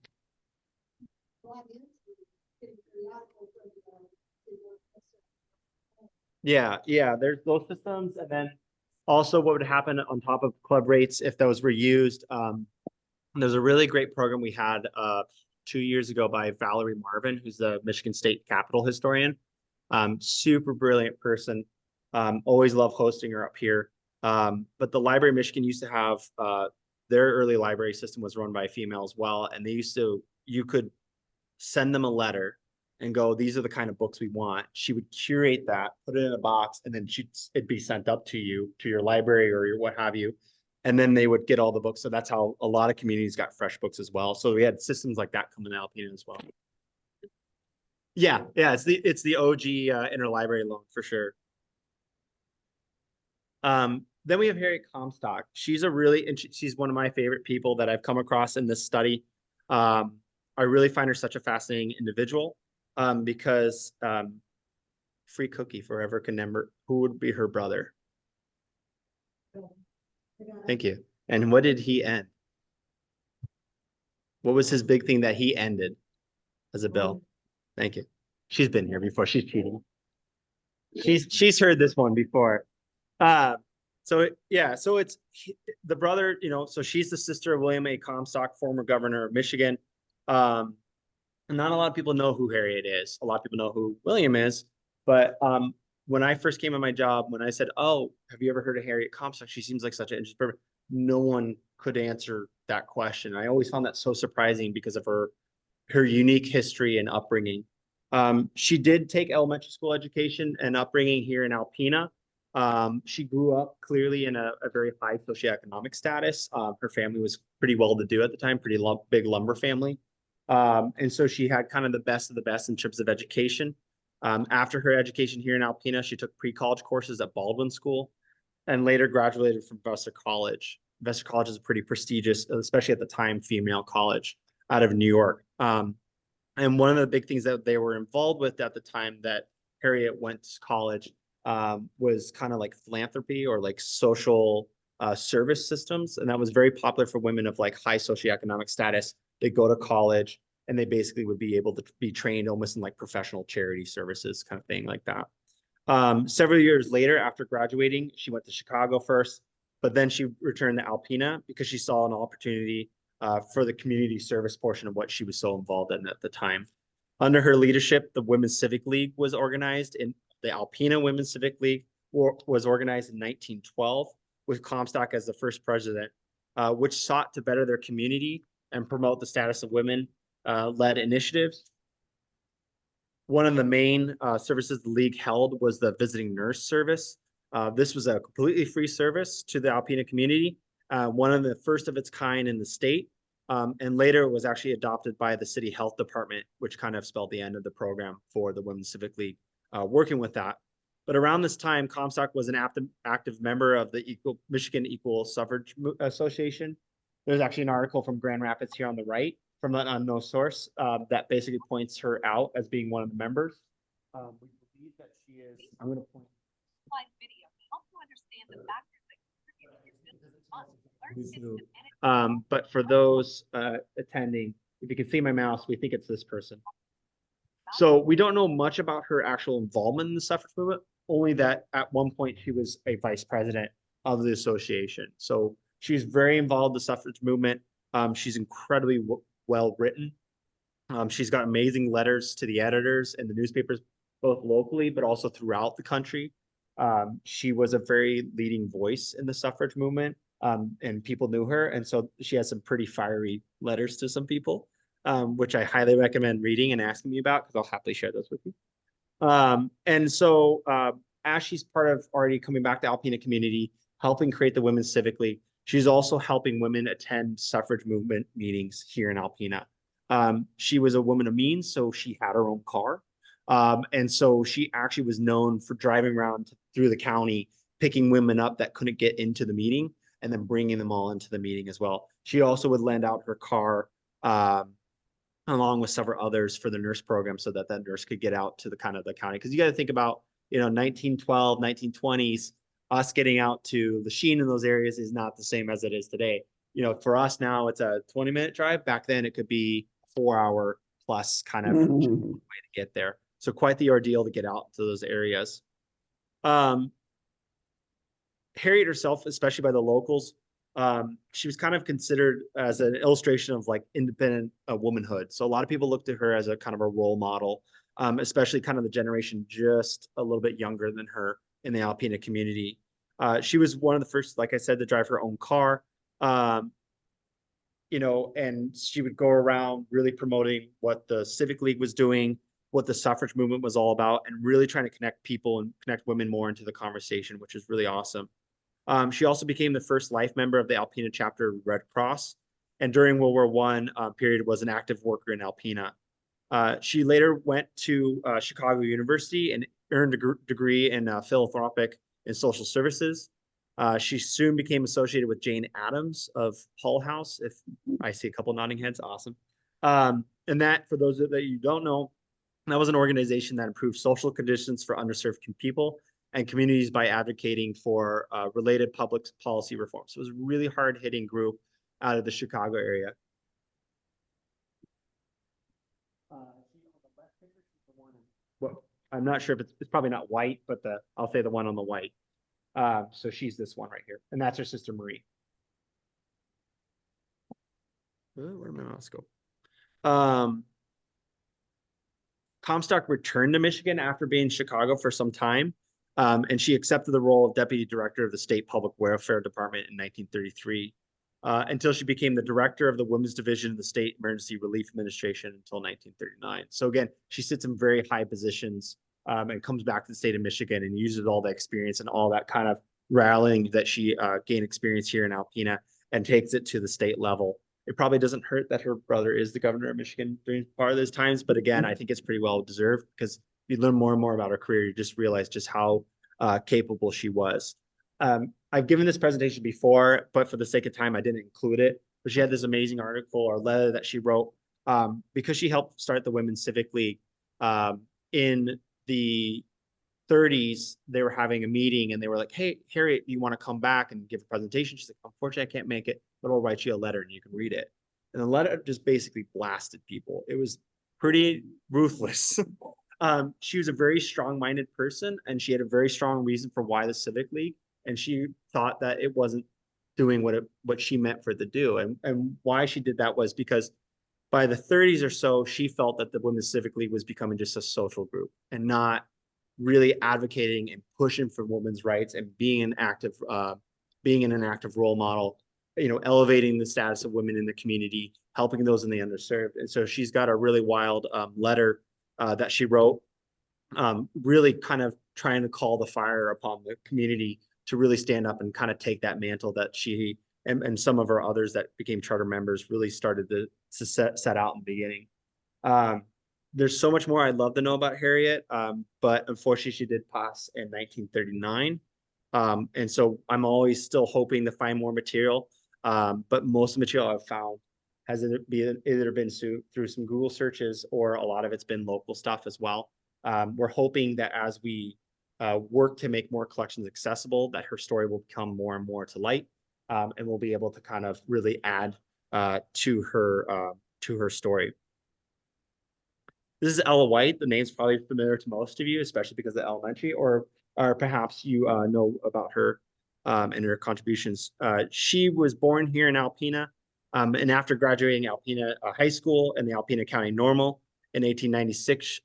Yeah, yeah, there's those systems, and then also what would happen on top of club rates if those were used. There's a really great program we had 2 years ago by Valerie Marvin, who's the Michigan State Capitol historian. Super brilliant person. Always love hosting her up here. But the Library of Michigan used to have their early library system was run by a female as well, and you could send them a letter and go, these are the kind of books we want. She would curate that, put it in a box, and then it'd be sent up to you, to your library or your what have you. And then they would get all the books. So that's how a lot of communities got fresh books as well. So we had systems like that coming to Alpena as well. Yeah, yeah, it's the OG interlibrary loan for sure. Then we have Harriet Comstock. She's she's one of my favorite people that I've come across in this study. I really find her such a fascinating individual because free cookie forever can remember who would be her brother. Thank you. And what did he end? What was his big thing that he ended as a bill? Thank you. She's been here before. She's cheating. She's heard this one before. So it's the brother, so she's the sister of William A. Comstock, former governor of Michigan. Not a lot of people know who Harriet is. A lot of people know who William is. But when I first came on my job, when I said, oh, have you ever heard of Harriet Comstock? She seems like such an interesting person. No one could answer that question. I always found that so surprising because of her unique history and upbringing. She did take elementary school education and upbringing here in Alpena. She grew up clearly in a very high socioeconomic status. Her family was pretty well-to-do at the time, big lumber family. And so she had kind of the best of the best in terms of education. After her education here in Alpena, she took pre-college courses at Baldwin School and later graduated from Vassar College. Vassar College is a pretty prestigious, especially at the time, female college out of New York. And one of the big things that they were involved with at the time that Harriet went to college was kind of like philanthropy or like social service systems. And that was very popular for women of like high socioeconomic status. They go to college and they basically would be able to be trained almost in like professional charity services kind of thing like that. Several years later, after graduating, she went to Chicago first, but then she returned to Alpena because she saw an opportunity for the community service portion of what she was so involved in at the time. Under her leadership, the Women's Civic League was organized, and the Alpena Women's Civic League was organized in 1912 with Comstock as the first president, which sought to better their community and promote the status of women led initiatives. One of the main services the league held was the visiting nurse service. This was a completely free service to the Alpena community, one of the first of its kind in the state. And later it was actually adopted by the city health department, which kind of spelled the end of the program for the Women's Civic League, working with that. But around this time, Comstock was an active member of the Michigan Equal Suffrage Association. There's actually an article from Grand Rapids here on the right from an unknown source that basically points her out as being one of the members. We believe that she is, I'm going to point. Video help you understand the factors that contribute to your business. But for those attending, if you can see my mouse, we think it's this person. So we don't know much about her actual involvement in the suffrage movement, only that at one point she was a vice president of the association. So she's very involved in the suffrage movement. She's incredibly well written. She's got amazing letters to the editors and the newspapers, both locally, but also throughout the country. She was a very leading voice in the suffrage movement, and people knew her. And so she has some pretty fiery letters to some people, which I highly recommend reading and asking me about because I'll happily share those with you. And so as she's part of already coming back to Alpena community, helping create the Women's Civic League, she's also helping women attend suffrage movement meetings here in Alpena. She was a woman of means, so she had her own car. And so she actually was known for driving around through the county, picking women up that couldn't get into the meeting and then bringing them all into the meeting as well. She also would lend out her car along with several others for the nurse program so that that nurse could get out to the kind of the county. Because you got to think about, 1912, 1920s, us getting out to Lachine in those areas is not the same as it is today. For us now, it's a 20-minute drive. Back then, it could be 4-hour plus kind of way to get there. So quite the ordeal to get out to those areas. Harriet herself, especially by the locals, she was kind of considered as an illustration of like independent womanhood. So a lot of people looked at her as a kind of a role model, especially kind of the generation just a little bit younger than her in the Alpena community. She was one of the first, like I said, to drive her own car. And she would go around really promoting what the Civic League was doing, what the suffrage movement was all about, and really trying to connect people and connect women more into the conversation, which is really awesome. She also became the first life member of the Alpena chapter of Red Cross, and during World War I period was an active worker in Alpena. She later went to Chicago University and earned a degree in philanthropic and social services. She soon became associated with Jane Addams of Hull House. If I see a couple nodding heads, awesome. And that, for those that you don't know, that was an organization that improved social conditions for underserved people and communities by advocating for related public policy reforms. So it was a really hard-hitting group out of the Chicago area. Well, I'm not sure if it's probably not white, but I'll say the one on the white. So she's this one right here, and that's her sister Marie. Where did my mouse go? Comstock returned to Michigan after being in Chicago for some time, and she accepted the role of deputy director of the state public welfare department in 1933, until she became the director of the women's division of the state emergency relief administration until 1939. So again, she sits in very high positions, and comes back to the state of Michigan and uses all the experience and all that kind of rallying that she gained experience here in Alpena and takes it to the state level. It probably doesn't hurt that her brother is the governor of Michigan during part of those times, but again, I think it's pretty well deserved because you learn more and more about her career, you just realize just how capable she was. I've given this presentation before, but for the sake of time, I didn't include it. But she had this amazing article or letter that she wrote because she helped start the Women's Civic League in the 30s. They were having a meeting and they were like, "Hey, Harriet, do you want to come back and give a presentation?" She's like, "Unfortunately, I can't make it, but I'll write you a letter and you can read it." And the letter just basically blasted people. It was pretty ruthless. She was a very strong-minded person, and she had a very strong reason for why the Civic League, and she thought that it wasn't doing what she meant for it to do. And why she did that was because by the 30s or so, she felt that the Women's Civic League was becoming just a social group and not really advocating and pushing for women's rights and being an active role model, elevating the status of women in the community, helping those in the underserved. And so she's got a really wild letter that she wrote, really kind of trying to call the fire upon the community to really stand up and kind of take that mantle that she and some of her others that became charter members really started to set out in the beginning. There's so much more I'd love to know about Harriet, but unfortunately she did pass in 1939. And so I'm always still hoping to find more material, but most of the material I've found has either been through some Google searches or a lot of it's been local stuff as well. We're hoping that as we work to make more collections accessible, that her story will become more and more to light, and we'll be able to kind of really add to her story. This is Ella White. The name's probably familiar to most of you, especially because of elementary, or perhaps you know about her and her contributions. She was born here in Alpena, and after graduating Alpena High School and the Alpena County Normal in 1896,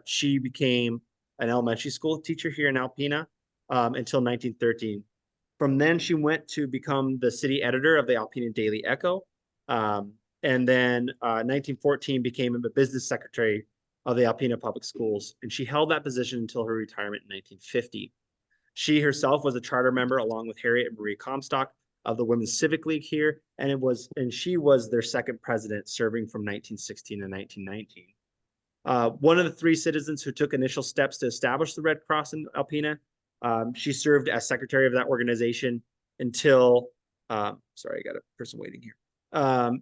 she became an elementary school teacher here in Alpena until 1913. From then, she went to become the city editor of the Alpena Daily Echo, and then 1914 became a business secretary of the Alpena Public Schools, and she held that position until her retirement in 1950. She herself was a charter member along with Harriet and Marie Comstock of the Women's Civic League here, and she was their second president, serving from 1916 to 1919. One of the three citizens who took initial steps to establish the Red Cross in Alpena. She served as secretary of that organization until, sorry, I got a person waiting here.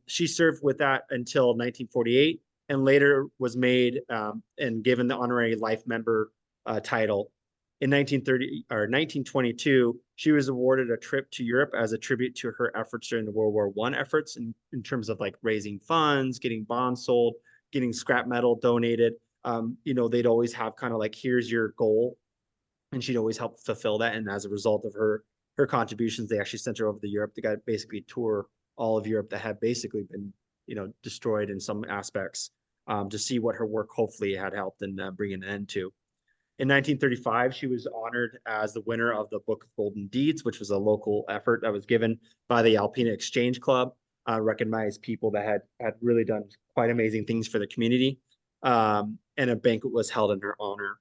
She served with that until 1948 and later was made and given the honorary life member title. In 1922, she was awarded a trip to Europe as a tribute to her efforts during the World War I efforts in terms of like raising funds, getting bonds sold, getting scrap metal donated. they'd always have kind of like, here's your goal. And she'd always help fulfill that. And as a result of her contributions, they actually sent her over to Europe to basically tour all of Europe that had basically been, destroyed in some aspects, to see what her work hopefully had helped in bringing an end to. In 1935, she was honored as the winner of the Book of Golden Deeds, which was a local effort that was given by the Alpena Exchange Club, recognized people that had really done quite amazing things for the community. And a banquet was held in her honor.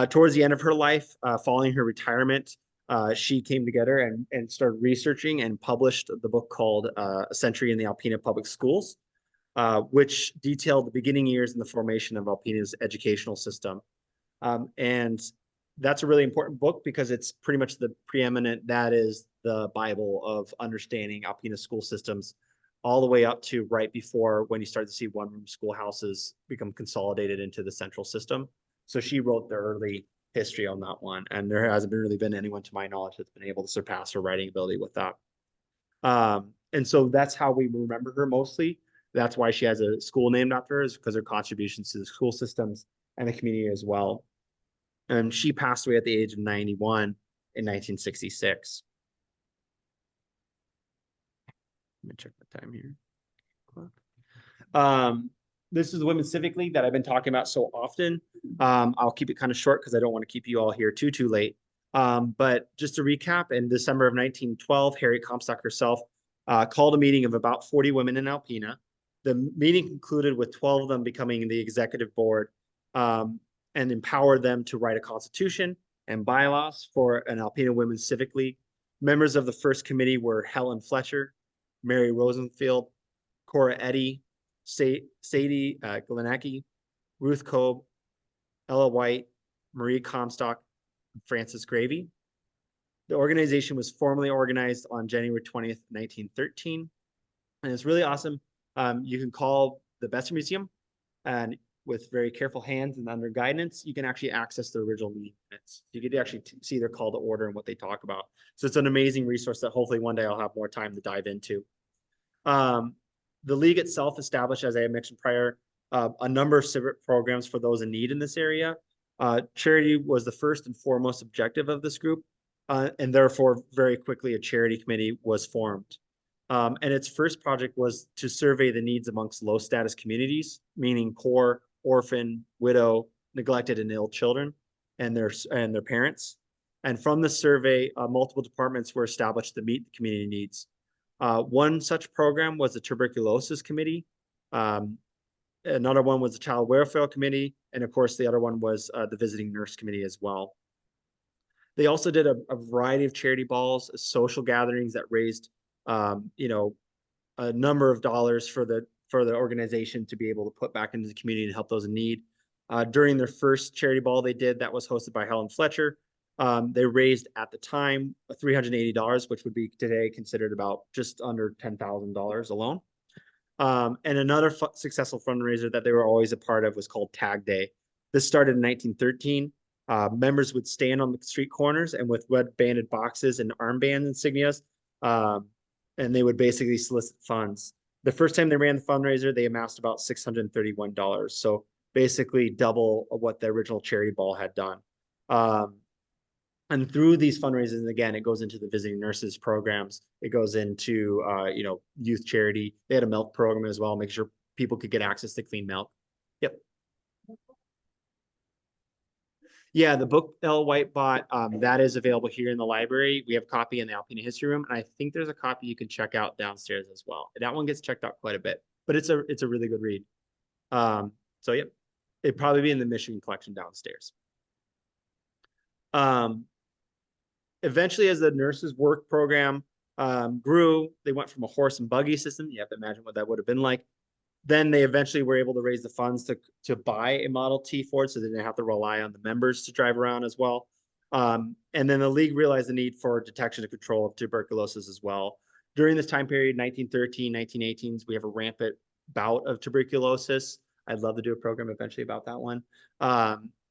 Towards the end of her life, following her retirement, she came together and started researching and published the book called A Century in the Alpena Public Schools, which detailed the beginning years in the formation of Alpena's educational system. And that's a really important book because it's pretty much the preeminent, that is the Bible of understanding Alpena school systems, all the way up to right before when you start to see one-room schoolhouses become consolidated into the central system. So she wrote the early history on that one, and there hasn't really been anyone, to my knowledge, that's been able to surpass her writing ability with that. And so that's how we remember her mostly. That's why she has a school named after her, is because her contributions to the school systems and the community as well. And she passed away at the age of 91 in 1966. Let me check the time here. This is the Women's Civic League that I've been talking about so often. I'll keep it kind of short because I don't want to keep you all here too late. But just to recap, in December of 1912, Harriet Comstock herself called a meeting of about 40 women in Alpena. The meeting concluded with 12 of them becoming the executive board, and empowered them to write a constitution and bylaws for an Alpena Women's Civic League. Members of the first committee were Helen Fletcher, Mary Rosenfield, Cora Eddy, Sadie Glenacki, Ruth Cobe, Ella White, Marie Comstock, and Frances Gravy. The organization was formally organized on January 20th, 1913. And it's really awesome. You can call the Besser Museum, and with very careful hands and under guidance, you can actually access the original meeting minutes. You can actually see their call to order and what they talk about. So it's an amazing resource that hopefully one day I'll have more time to dive into. The league itself established, as I had mentioned prior, a number of civic programs for those in need in this area. Charity was the first and foremost objective of this group, and therefore very quickly a charity committee was formed. And its first project was to survey the needs amongst low status communities, meaning poor, orphan, widow, neglected, and ill children and their parents. And from the survey, multiple departments were established to meet the community needs. One such program was the Tuberculosis Committee. Another one was the Child Welfare Committee. And of course, the other one was the Visiting Nurse Committee as well. They also did a variety of charity balls, social gatherings that raised, a number of dollars for the organization to be able to put back into the community and help those in need. During their first charity ball they did, that was hosted by Helen Fletcher. They raised at the time $380, which would be today considered about just under $10,000 alone. And another successful fundraiser that they were always a part of was called Tag Day. This started in 1913. Members would stand on the street corners and with red banded boxes and armband insignias, and they would basically solicit funds. The first time they ran the fundraiser, they amassed about $631. So basically double of what the original charity ball had done. And through these fundraisers, and again, it goes into the visiting nurses programs. It goes into, youth charity. They had a milk program as well, make sure people could get access to clean milk. Yep. Yeah, the book Ella White bought, that is available here in the library. We have a copy in the Alpena History Room, and I think there's a copy you can check out downstairs as well. That one gets checked out quite a bit, but it's a really good read. So yep, it'd probably be in the Michigan collection downstairs. Eventually, as the nurses work program grew, they went from a horse and buggy system. You have to imagine what that would have been like. Then they eventually were able to raise the funds to buy a Model T Ford, so they didn't have to rely on the members to drive around as well. And then the league realized the need for detection and control of tuberculosis as well. During this time period, 1913, 1918, we have a rampant bout of tuberculosis. I'd love to do a program eventually about that one.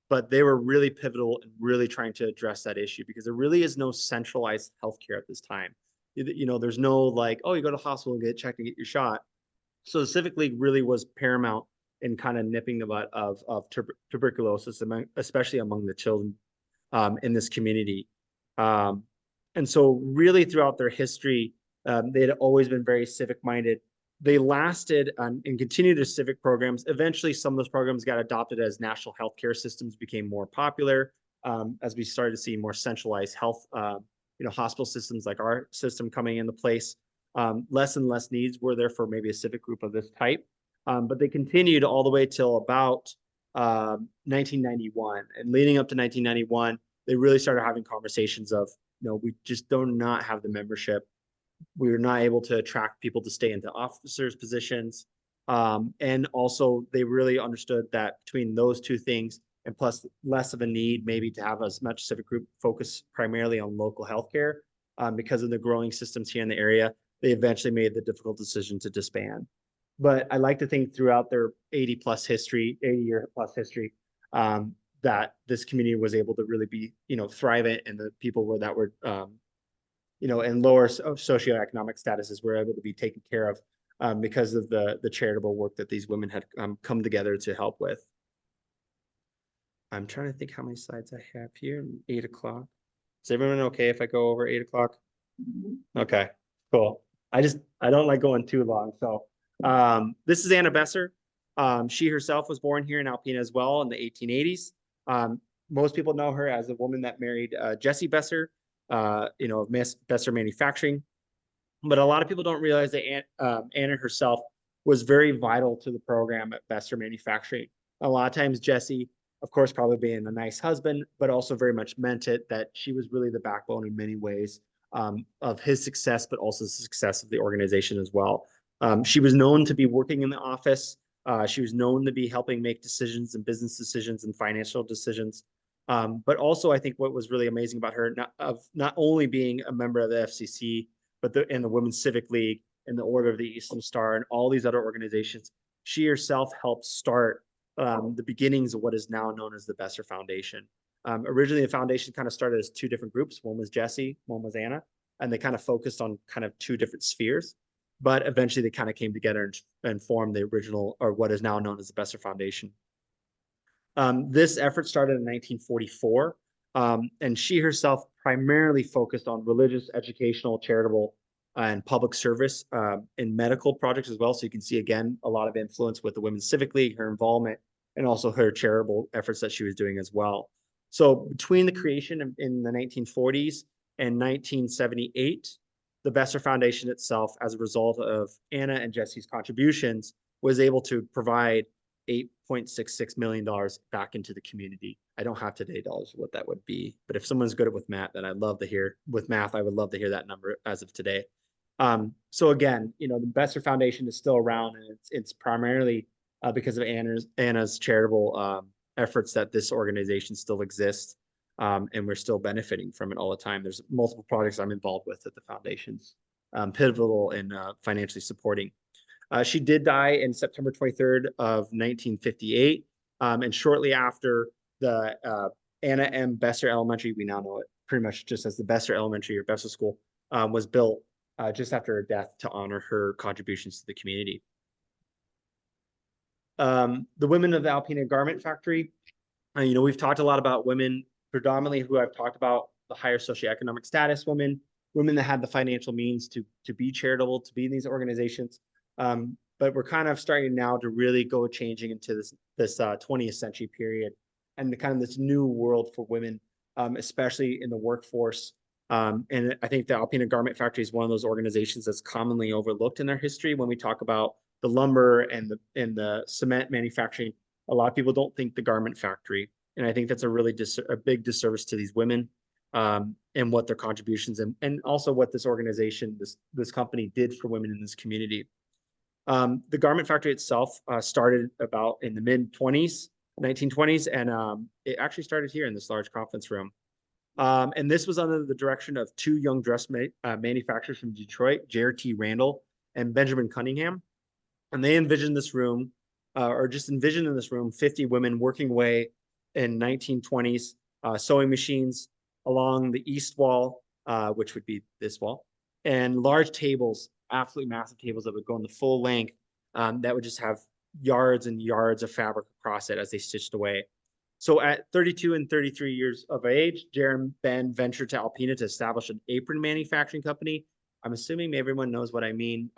But they were really pivotal in really trying to address that issue because there really is no centralized healthcare at this time. There's no like, oh, you go to the hospital and get checked and get your shot. So the Civic League really was paramount in kind of nipping the butt of tuberculosis, especially among the children in this community. And so really throughout their history, they had always been very civic minded. They lasted and continued their civic programs. Eventually, some of those programs got adopted as national healthcare systems became more popular, as we started to see more centralized health, hospital systems like our system coming into place. Less and less needs were there for maybe a civic group of this type. But they continued all the way till about 1991. And leading up to 1991, they really started having conversations of, we just do not have the membership. We were not able to attract people to stay into officers' positions. And also they really understood that between those two things and plus less of a need maybe to have as much civic group focus primarily on local healthcare, because of the growing systems here in the area, they eventually made the difficult decision to disband. But I like to think throughout their 80 year plus history, that this community was able to really be, thrive it, and the people that were, in lower socioeconomic statuses were able to be taken care of, because of the charitable work that these women had come together to help with. I'm trying to think how many slides I have here. 8 o'clock. Is everyone okay if I go over 8 o'clock? Okay, cool. I don't like going too long. So this is Anna Besser. She herself was born here in Alpena as well in the 1880s. Most people know her as a woman that married Jesse Besser, of Besser Manufacturing. But a lot of people don't realize that Anna herself was very vital to the program at Besser Manufacturing. A lot of times Jesse, of course, probably being a nice husband, but also very much meant it that she was really the backbone in many ways of his success, but also the success of the organization as well. She was known to be working in the office. She was known to be helping make decisions and business decisions and financial decisions. But also, I think what was really amazing about her, not only being a member of the FCC, but in the Women's Civic League, in the Order of the Eastern Star, and all these other organizations, she herself helped start the beginnings of what is now known as the Besser Foundation. Originally, the foundation kind of started as two different groups. One was Jesse, one was Anna, and they kind of focused on kind of two different spheres. But eventually, they kind of came together and formed the original, or what is now known as the Besser Foundation. This effort started in 1944, and she herself primarily focused on religious, educational, charitable, and public service in medical projects as well. So you can see, again, a lot of influence with the Women's Civic League, her involvement, and also her charitable efforts that she was doing as well. So between the creation in the 1940s and 1978, the Besser Foundation itself, as a result of Anna and Jesse's contributions, was able to provide $8.66 million back into the community. I don't have today dollars what that would be, but if someone's good with math, then I'd love to hear I would love to hear that number as of today. So again, the Besser Foundation is still around, and it's primarily because of Anna's charitable efforts that this organization still exists, and we're still benefiting from it all the time. There's multiple projects I'm involved with at the foundation's pivotal in financially supporting. She did die in September 23rd of 1958, and shortly after the Anna M. Besser Elementary, we now know it pretty much just as the Besser Elementary or Besser School, was built just after her death to honor her contributions to the community. The women of the Alpena Garment Factory, we've talked a lot about women, predominantly who I've talked about, the higher socioeconomic status women that had the financial means to be charitable, to be in these organizations. But we're kind of starting now to really go changing into this 20th century period, and the kind of this new world for women, especially in the workforce. And I think the Alpena Garment Factory is one of those organizations that's commonly overlooked in their history. When we talk about the lumber and the cement manufacturing, a lot of people don't think the garment factory. And I think that's a really a big disservice to these women, and what their contributions and also what this organization, this company did for women in this community. The garment factory itself started about in the mid-1920s, and it actually started here in this large conference room. And this was under the direction of two young dress manufacturers from Detroit, J.R. T. Randall and Benjamin Cunningham. And they envisioned this room, or just envisioned in this room, 50 women working away in 1920s, sewing machines along the east wall, which would be this wall, and large tables, absolutely massive tables that would go in the full length, that would just have yards and yards of fabric across it as they stitched away. So at 32 and 33 years of age, Jared and Ben ventured to Alpena to establish an apron manufacturing company. I'm assuming everyone knows what I mean.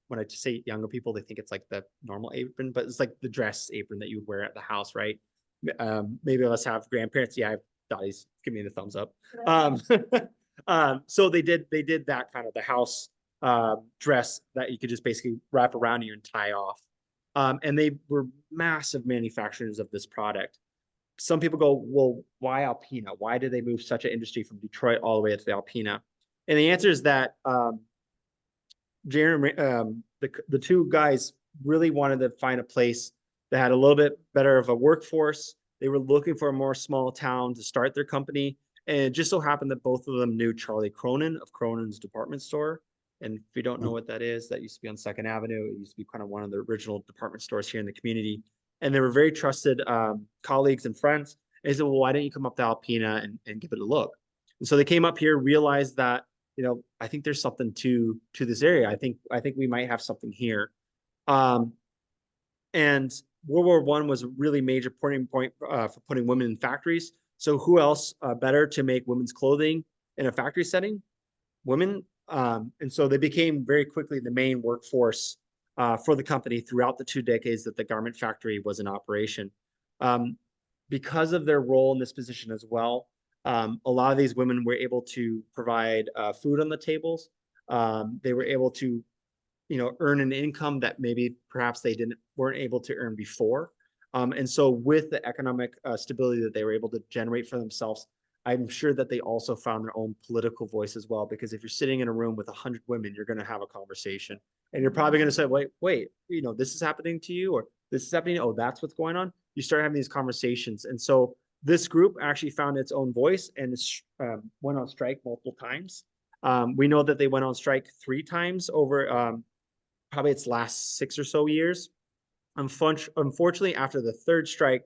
When I say younger people, they think it's like the normal apron, but it's like the dress apron that you would wear at the house, right? Maybe let's have grandparents. Yeah, I've Dottie's give me the thumbs up. So they did that kind of the house dress that you could just basically wrap around you and tie off. And they were massive manufacturers of this product. Some people go, well, why Alpena? Why did they move such an industry from Detroit all the way to the Alpena? And the answer is that Jaron, the two guys really wanted to find a place that had a little bit better of a workforce. They were looking for a more small town to start their company. And it just so happened that both of them knew Charlie Cronin of Cronin's Department Store. And if you don't know what that is, that used to be on 2nd Avenue. It used to be kind of one of the original department stores here in the community. And they were very trusted colleagues and friends. And they said, well, why don't you come up to Alpena and give it a look? And so they came up here, realized that, I think there's something to this area. I think we might have something here. And World War I was a really major turning point for putting women in factories. So who else better to make women's clothing in a factory setting? Women. And so they became very quickly the main workforce for the company throughout the 2 decades that the garment factory was in operation. Because of their role in this position as well, a lot of these women were able to provide food on the tables. They were able to, earn an income that maybe perhaps they weren't able to earn before. And so with the economic stability that they were able to generate for themselves, I'm sure that they also found their own political voice as well, because if you're sitting in a room with 100 women, you're going to have a conversation and you're probably going to say, wait, this is happening to you, or this is happening. Oh, that's what's going on. You start having these conversations. And so this group actually found its own voice and went on strike multiple times. We know that they went on strike 3 times over probably its last 6 or so years. Unfortunately, after the 3rd strike,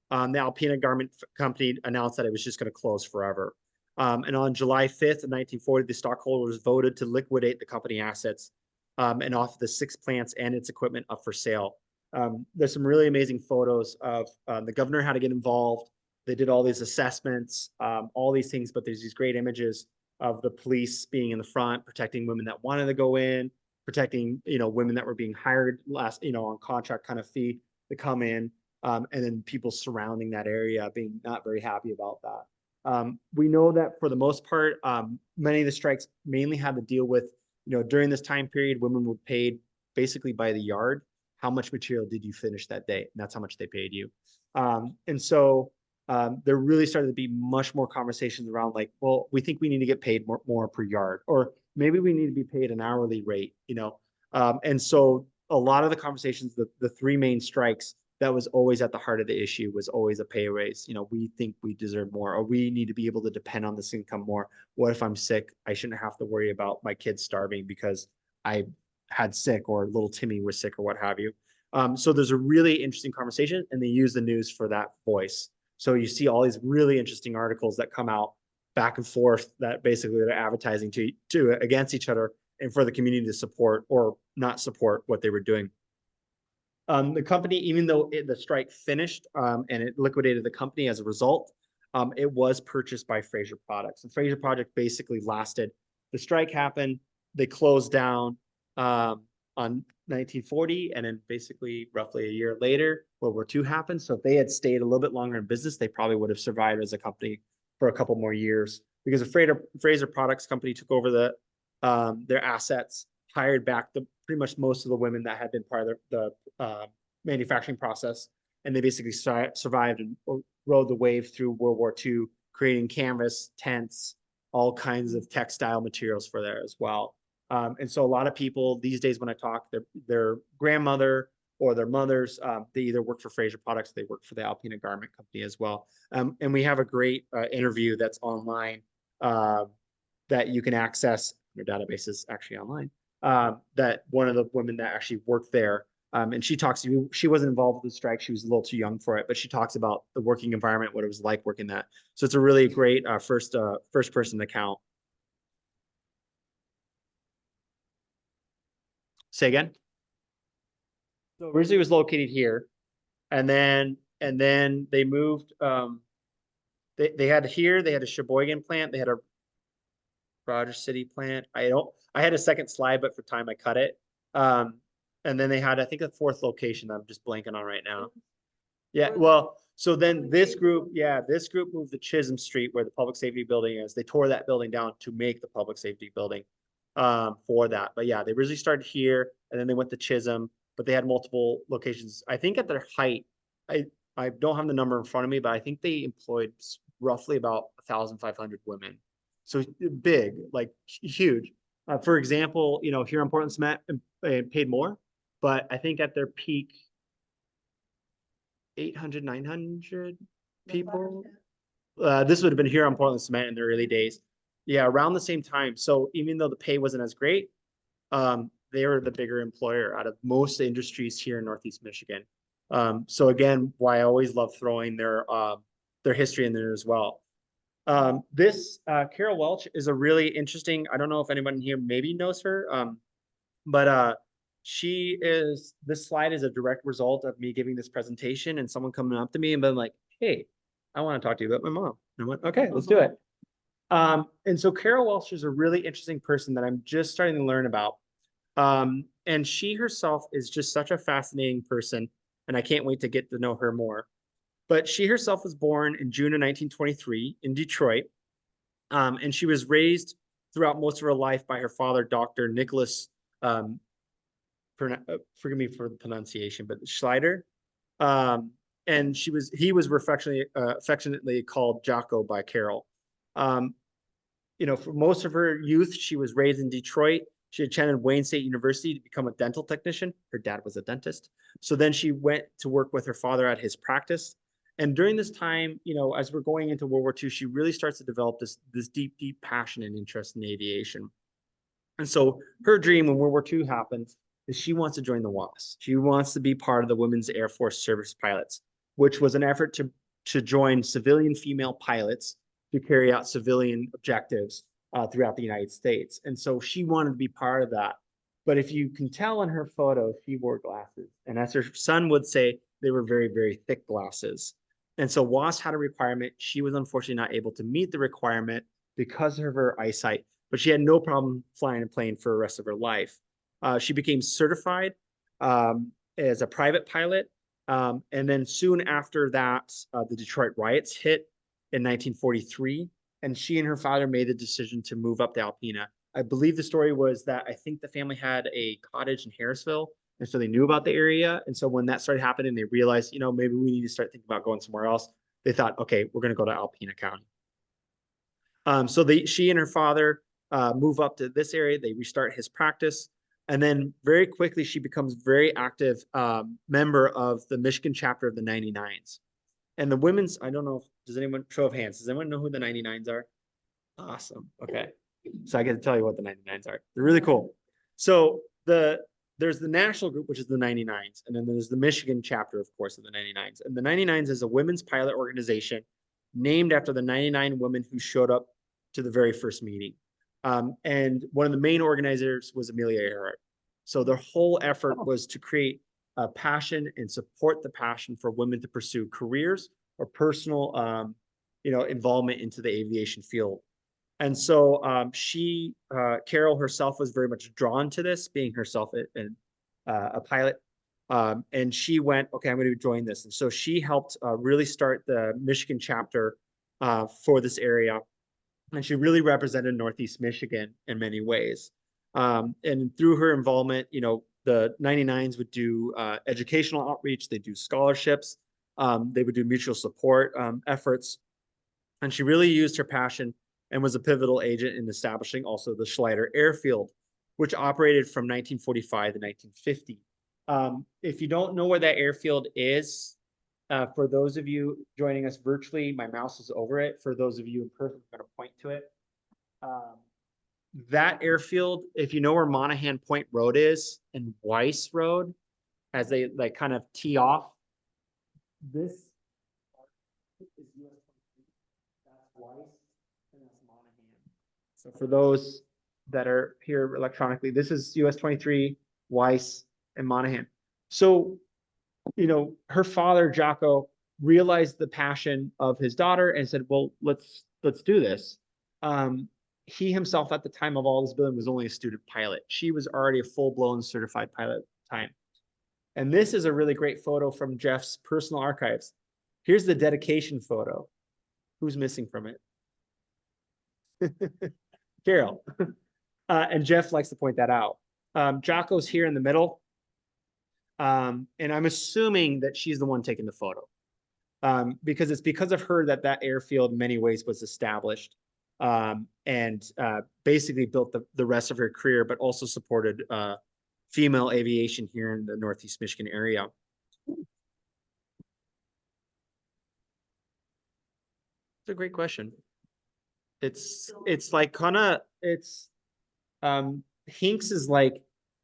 the Alpena Garment Company announced that it was just going to close forever. And on July 5th, 1940, the stockholders voted to liquidate the company assets and offer the 6 plants and its equipment up for sale. There's some really amazing photos of the governor had to get involved. They did all these assessments, all these things, but there's these great images of the police being in the front, protecting women that wanted to go in, protecting, women that were being hired on contract kind of fee to come in. And then people surrounding that area being not very happy about that. We know that for the most part, many of the strikes mainly had to deal with, during this time period, women were paid basically by the yard. How much material did you finish that day? And that's how much they paid you. And so there really started to be much more conversations around like, well, we think we need to get paid more per yard, or maybe we need to be paid an hourly rate, and so a lot of the conversations, the 3 main strikes, that was always at the heart of the issue was always a pay raise. We think we deserve more, or we need to be able to depend on this income more. What if I'm sick? I shouldn't have to worry about my kids starving because I had sick, or little Timmy was sick, or what have you. So there's a really interesting conversation, and they use the news for that voice. So you see all these really interesting articles that come out back and forth that basically they're advertising to against each other and for the community to support or not support what they were doing. The company, even though the strike finished and it liquidated the company as a result, it was purchased by Fraser Products. And Fraser Products basically lasted. The strike happened, they closed down on 1940, and then basically roughly a year later, World War II happened. So if they had stayed a little bit longer in business, they probably would have survived as a company for a couple more years, because the Fraser Products Company took over their assets, hired back pretty much most of the women that had been part of the manufacturing process, and they basically survived and rode the wave through World War II, creating canvas, tents, all kinds of textile materials for there as well. And so a lot of people these days, when I talk, their grandmother or their mothers, they either work for Fraser Products, they work for the Alpena Garment Company as well. And we have a great interview that's online that you can access. Their database is actually online. That one of the women that actually worked there, and she talks to you. She wasn't involved with the strike. She was a little too young for it, but she talks about the working environment, what it was like working that. So it's a really great first person account. Say again? So originally it was located here, and then they moved. They had here. They had a Sheboygan plant. They had a Rogers City plant. I had a second slide, but for time I cut it. And then they had, I think, a fourth location that I'm just blanking on right now. Yeah, well, so then this group moved to Chisholm Street where the public safety building is. They tore that building down to make the public safety building for that. But yeah, they originally started here and then they went to Chisholm, but they had multiple locations. I think at their height, I don't have the number in front of me, but I think they employed roughly about 1,500 women. So big, like huge. For example, here in Portland Cement paid more, but I think at their peak, 800, 900 people. This would have been here on Portland Cement in the early days. Yeah, around the same time. So even though the pay wasn't as great, they were the bigger employer out of most industries here in Northeast Michigan. So again, why I always love throwing their history in there as well. This Carol Welch is a really interesting, I don't know if anyone here maybe knows her, but this slide is a direct result of me giving this presentation and someone coming up to me and being like, hey, I want to talk to you about my mom. And I went, okay, let's do it. And so Carol Welch is a really interesting person that I'm just starting to learn about. And she herself is just such a fascinating person, and I can't wait to get to know her more. But she herself was born in June of 1923 in Detroit, and she was raised throughout most of her life by her father, Dr. Nicholas, forgive me for the pronunciation, but Schleider. And he was affectionately called Jocko by Carol. For most of her youth, she was raised in Detroit. She attended Wayne State University to become a dental technician. Her dad was a dentist. So then she went to work with her father at his practice. And during this time, as we're going into World War II, she really starts to develop this deep, deep passion and interest in aviation. And so her dream when World War II happens is she wants to join the WASP. She wants to be part of the Women's Air Force Service Pilots, which was an effort to join civilian female pilots to carry out civilian objectives throughout the United States. And so she wanted to be part of that. But if you can tell in her photo, she wore glasses. And as her son would say, they were very, very thick glasses. And so WASP had a requirement. She was unfortunately not able to meet the requirement because of her eyesight, but she had no problem flying a plane for the rest of her life. She became certified as a private pilot. And then soon after that, the Detroit riots hit in 1943, and she and her father made the decision to move up to Alpena. I believe the story was that I think the family had a cottage in Harrisville, and so they knew about the area. And so when that started happening, they realized, maybe we need to start thinking about going somewhere else. They thought, okay, we're going to go to Alpena County. So she and her father move up to this area. They restart his practice. And then very quickly, she becomes very active member of the Michigan chapter of the 99s. And the women's, I don't know, does anyone, show of hands, does anyone know who the 99s are? Awesome. Okay. So I get to tell you what the 99s are. They're really cool. So there's the national group, which is the 99s. And then there's the Michigan chapter, of course, of the 99s. And the 99s is a women's pilot organization named after the 99 women who showed up to the very first meeting. And one of the main organizers was Amelia Earhart. So their whole effort was to create a passion and support the passion for women to pursue careers or personal, involvement into the aviation field. And so Carol herself was very much drawn to this, being herself a pilot. And she went, okay, I'm going to join this. And so she helped really start the Michigan chapter for this area. And she really represented Northeast Michigan in many ways. And through her involvement, the 99s would do educational outreach, they do scholarships, they would do mutual support efforts. And she really used her passion and was a pivotal agent in establishing also the Schleider Airfield, which operated from 1945 to 1950. If you don't know where that airfield is, for those of you joining us virtually, my mouse is over it. For those of you in person, I'm going to point to it. That airfield, if you know where Monahan Point Road is and Weiss Road, as they kind of tee off, this is US 23. That's Weiss and that's Monahan. So for those that are here electronically, this is US 23, Weiss, and Monahan. So, her father, Jocko, realized the passion of his daughter and said, well, let's do this. He himself at the time of all this building was only a student pilot. She was already a full-blown certified pilot at the time. And this is a really great photo from Jeff's personal archives. Here's the dedication photo. Who's missing from it? Carol. And Jeff likes to point that out. Jocko's here in the middle. And I'm assuming that she's the one taking the photo. Because it's because of her that airfield in many ways was established, and basically built the rest of her career, but also supported female aviation here in the Northeast Michigan area. It's a great question. It's like Hinks is like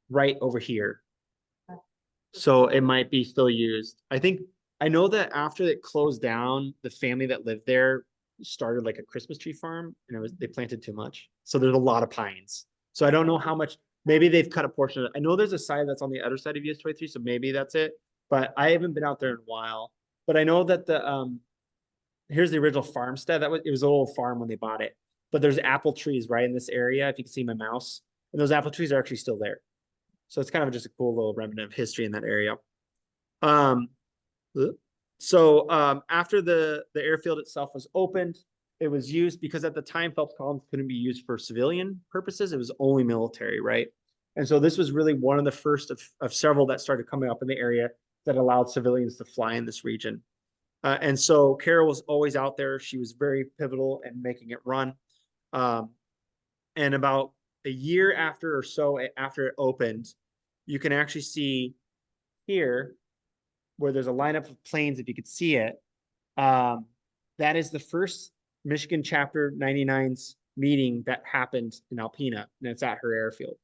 right over here. So it might be still used. I know that after it closed down, the family that lived there started like a Christmas tree farm, and they planted too much. So there's a lot of pines. So I don't know how much, maybe they've cut a portion of it. I know there's a side that's on the other side of US 23, so maybe that's it. But I haven't been out there in a while. But I know that here's the original farmstead. It was an old farm when they bought it. But there's apple trees right in this area, if you can see my mouse. And those apple trees are actually still there. So it's kind of just a cool little remnant of history in that area. So after the airfield itself was opened, it was used because at the time Phelps Collins couldn't be used for civilian purposes. It was only military, right? And so this was really one of the first of several that started coming up in the area that allowed civilians to fly in this region. And so Carol was always out there. She was very pivotal in making it run. And about a year after or so after it opened, you can actually see here where there's a lineup of planes, if you could see it. That is the first Michigan Chapter 99's meeting that happened in Alpena, and it's at her airfield.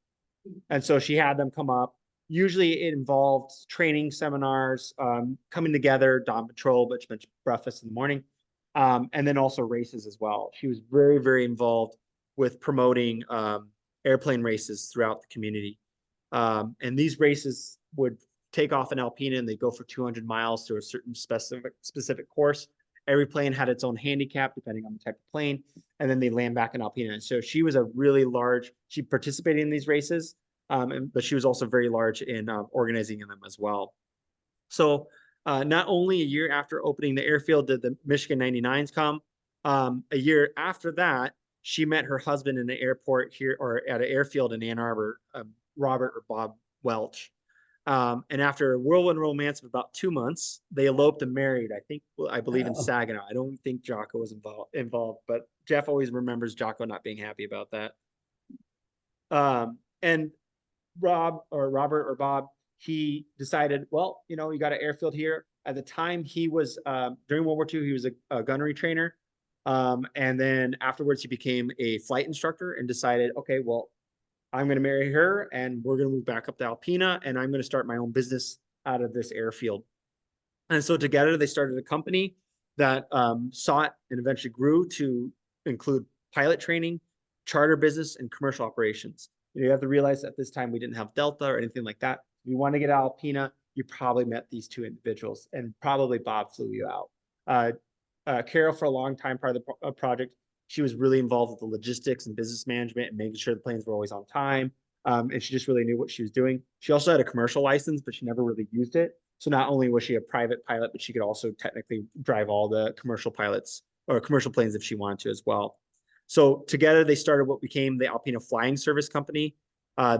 And so she had them come up. Usually it involved training seminars, coming together, dawn patrol, which meant breakfast in the morning, and then also races as well. She was very, very involved with promoting airplane races throughout the community. And these races would take off in Alpena, and they go for 200 miles through a certain specific course. Every plane had its own handicap depending on the type of plane, and then they land back in Alpena. And so she was she participated in these races, but she was also very large in organizing them as well. So not only a year after opening the airfield did the Michigan 99s come, a year after that, she met her husband in the airport here, or at an airfield in Ann Arbor, Robert or Bob Welch. And after a whirlwind romance of about 2 months, they eloped and married, I believe in Saginaw. I don't think Jocko was involved, but Jeff always remembers Jocko not being happy about that. And Robert or Bob, he decided, well, you got an airfield here. At the time he was, during World War II, he was a gunnery trainer. And then afterwards he became a flight instructor and decided, okay, well, I'm going to marry her and we're going to move back up to Alpena, and I'm going to start my own business out of this airfield. And so together they started a company that sought and eventually grew to include pilot training, charter business, and commercial operations. You have to realize at this time we didn't have Delta or anything like that. If you want to get out of Alpena, you probably met these two individuals, and probably Bob flew you out. Carol, for a long time, part of the project, she was really involved with the logistics and business management and making sure the planes were always on time. And she just really knew what she was doing. She also had a commercial license, but she never really used it. So not only was she a private pilot, but she could also technically drive all the commercial pilots or commercial planes if she wanted to as well. So together they started what became the Alpena Flying Service Company.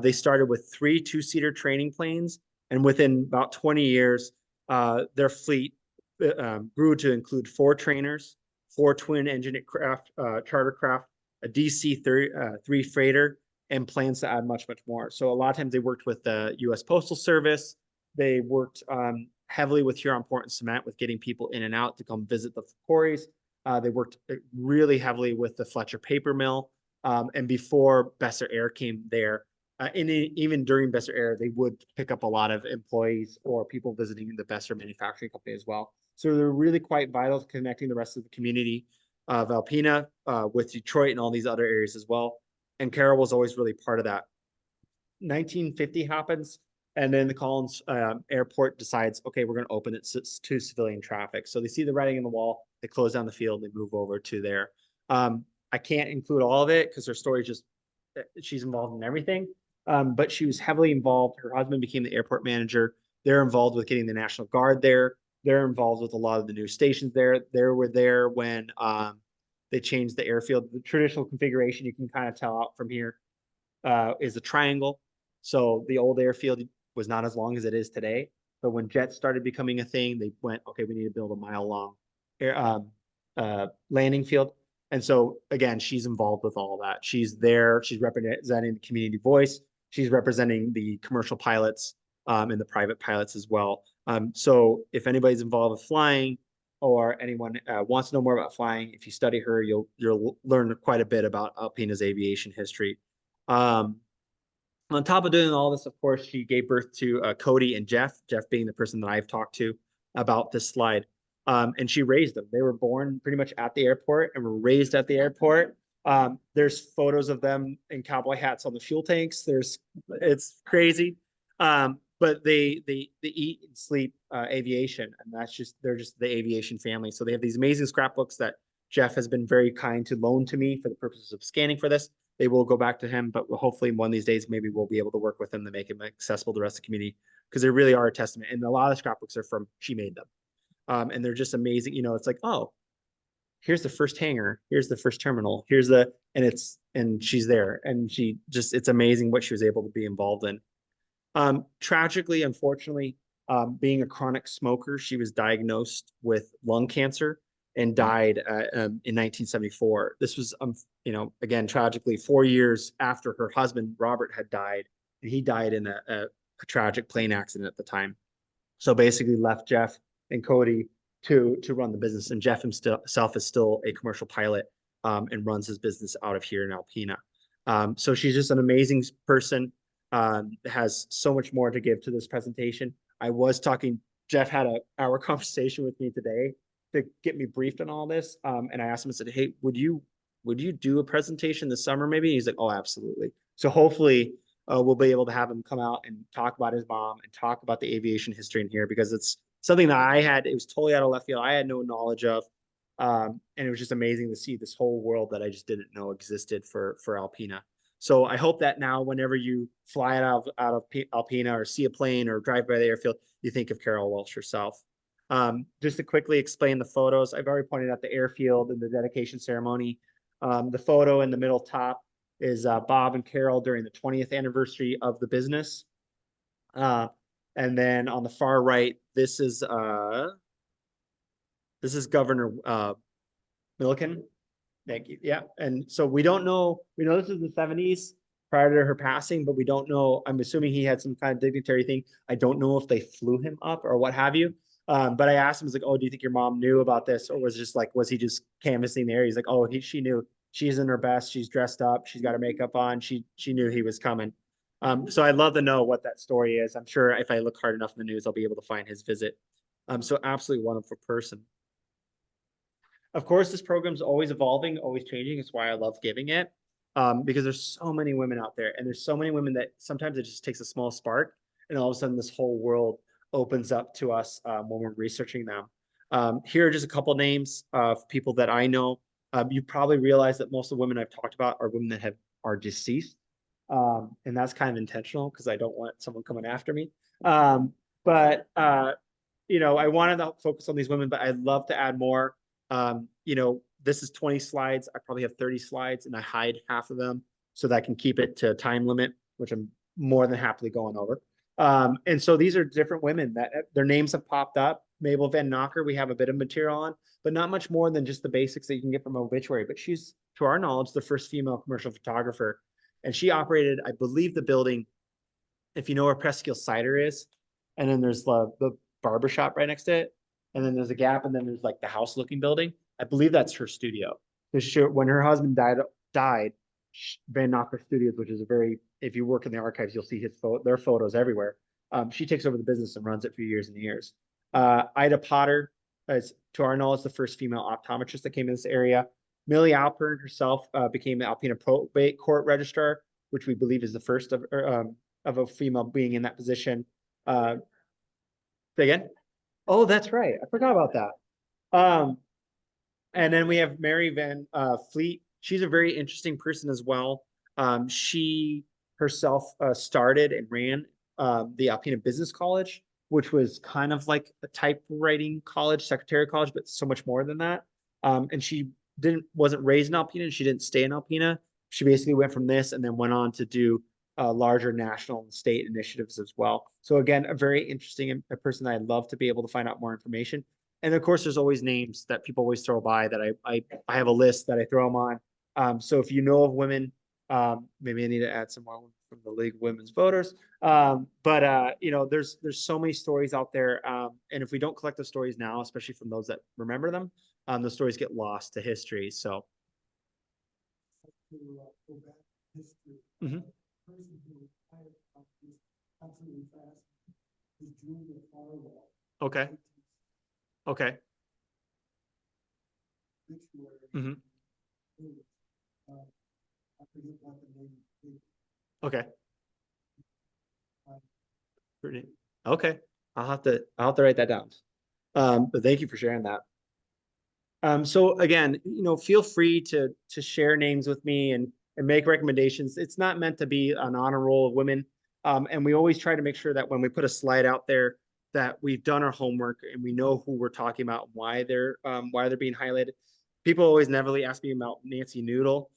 They started with 3 two-seater training planes, and within about 20 years, their fleet grew to include 4 trainers, 4 twin-engine craft, charter craft, a DC-3 freighter, and plans to add much, much more. So a lot of times they worked with the U.S. Postal Service. They worked heavily with Huron Port and Cement with getting people in and out to come visit the quarries. They worked really heavily with the Fletcher Paper Mill. And before Besser Air came there, and even during Besser Air, they would pick up a lot of employees or people visiting the Besser manufacturing company as well. So they're really quite vital to connecting the rest of the community of Alpena with Detroit and all these other areas as well. And Carol was always really part of that. 1950 happens. And then the Collins Airport decides, okay, we're going to open it to civilian traffic. So they see the writing on the wall, they close down the field, they move over to there. I can't include all of it because her story is just, she's involved in everything. But she was heavily involved. Her husband became the airport manager. They're involved with getting the National Guard there. They're involved with a lot of the new stations there. They were there when they changed the airfield. The traditional configuration, you can kind of tell out from here, is a triangle. So the old airfield was not as long as it is today. But when jets started becoming a thing, they went, okay, we need to build a mile-long landing field. And so again, she's involved with all that. She's there. She's representing the community voice. She's representing the commercial pilots and the private pilots as well. So if anybody's involved with flying or anyone wants to know more about flying, if you study her, you'll learn quite a bit about Alpena's aviation history. On top of doing all this, of course, she gave birth to Cody and Jeff, Jeff being the person that I've talked to about this slide. And she raised them. They were born pretty much at the airport and were raised at the airport. There's photos of them in cowboy hats on the fuel tanks. It's crazy. But they eat and sleep aviation, and they're just the aviation family. So they have these amazing scrapbooks that Jeff has been very kind to loan to me for the purposes of scanning for this. They will go back to him, but hopefully one of these days, maybe we'll be able to work with them to make them accessible to the rest of the community, because they really are a testament. And a lot of the scrapbooks are from, she made them. And they're just amazing. You know, it's like, oh, here's the first hangar, here's the first terminal, and she's there. And it's amazing what she was able to be involved in. Tragically, unfortunately, being a chronic smoker, she was diagnosed with lung cancer and died in 1974. This was, again, tragically 4 years after her husband, Robert, had died. And he died in a tragic plane accident at the time. So basically left Jeff and Cody to run the business. And Jeff himself is still a commercial pilot and runs his business out of here in Alpena. So she's just an amazing person. Has so much more to give to this presentation. Jeff had an hour conversation with me today to get me briefed on all this. And I asked him, I said, hey, would you do a presentation this summer maybe? And he's like, oh, absolutely. So hopefully we'll be able to have him come out and talk about his mom and talk about the aviation history in here, because it's something that it was totally out of left field. I had no knowledge of. And it was just amazing to see this whole world that I just didn't know existed for Alpena. So I hope that now, whenever you fly out of Alpena or see a plane or drive by the airfield, you think of Carol Welch herself. Just to quickly explain the photos, I've already pointed out the airfield and the dedication ceremony. The photo in the middle top is Bob and Carol during the 20th anniversary of the business. And then on the far right, this is Governor Milliken. Thank you. Yeah. And so we know this is the 70s prior to her passing, but we don't know. I'm assuming he had some kind of dignitary thing. I don't know if they flew him up or what have you. But I asked him, I was like, oh, do you think your mom knew about this? Or was he just canvassing the area? He's like, oh, she knew. She's in her best. She's dressed up. She's got her makeup on. She knew he was coming. So I'd love to know what that story is. I'm sure if I look hard enough in the news, I'll be able to find his visit. So absolutely wonderful person. Of course, this program's always evolving, always changing. It's why I love giving it, because there's so many women out there, and there's so many women that sometimes it just takes a small spark, and all of a sudden this whole world opens up to us when we're researching them. Here are just a couple names of people that I know. You probably realize that most of the women I've talked about are women that are deceased, and that's kind of intentional because I don't want someone coming after me. But I wanted to focus on these women, but I'd love to add more. This is 20 slides. I probably have 30 slides, and I hide half of them so that I can keep it to a time limit, which I'm more than happily going over. And so these are different women that their names have popped up. Mabel Van Knocker, we have a bit of material on, but not much more than just the basics that you can get from obituary. But she's, to our knowledge, the first female commercial photographer. And she operated, I believe, the building, if you know where Presskill Cider is, and then there's the barbershop right next to it. And then there's a gap, and then there's like the house looking building. I believe that's her studio. When her husband died, Van Knocker Studios, which is if you work in the archives, you'll see their photos everywhere. She takes over the business and runs it for years and years. Ida Potter is, to our knowledge, the first female optometrist that came in this area. Millie Alpern herself became the Alpena Probate Court Registrar, which we believe is the first of of a female being in that position. Say again? Oh, that's right. I forgot about that. And then we have Mary Van Fleet. She's a very interesting person as well. She herself started and ran the Alpena Business College, which was kind of like a typewriting college, secretary college, but so much more than that. And she wasn't raised in Alpena, and she didn't stay in Alpena. She basically went from this and then went on to do larger national and state initiatives as well. So again, a very interesting person that I'd love to be able to find out more information. And of course, there's always names that people always throw by that I have a list that I throw them on. So if you know of women, maybe I need to add some more from the League of Women's Voters. You know, there's so many stories out there. And if we don't collect the stories now, especially from those that remember them, the stories get lost to history. So. Mhm. Okay. Okay. Mhm. Okay. Pretty. Okay. I'll have to write that down. But thank you for sharing that. So again, you know, feel free to share names with me and make recommendations. It's not meant to be an honor roll of women. And we always try to make sure that when we put a slide out there, that we've done our homework and we know who we're talking about, why they're being highlighted. People always neverly ask me about Nancy Noodle.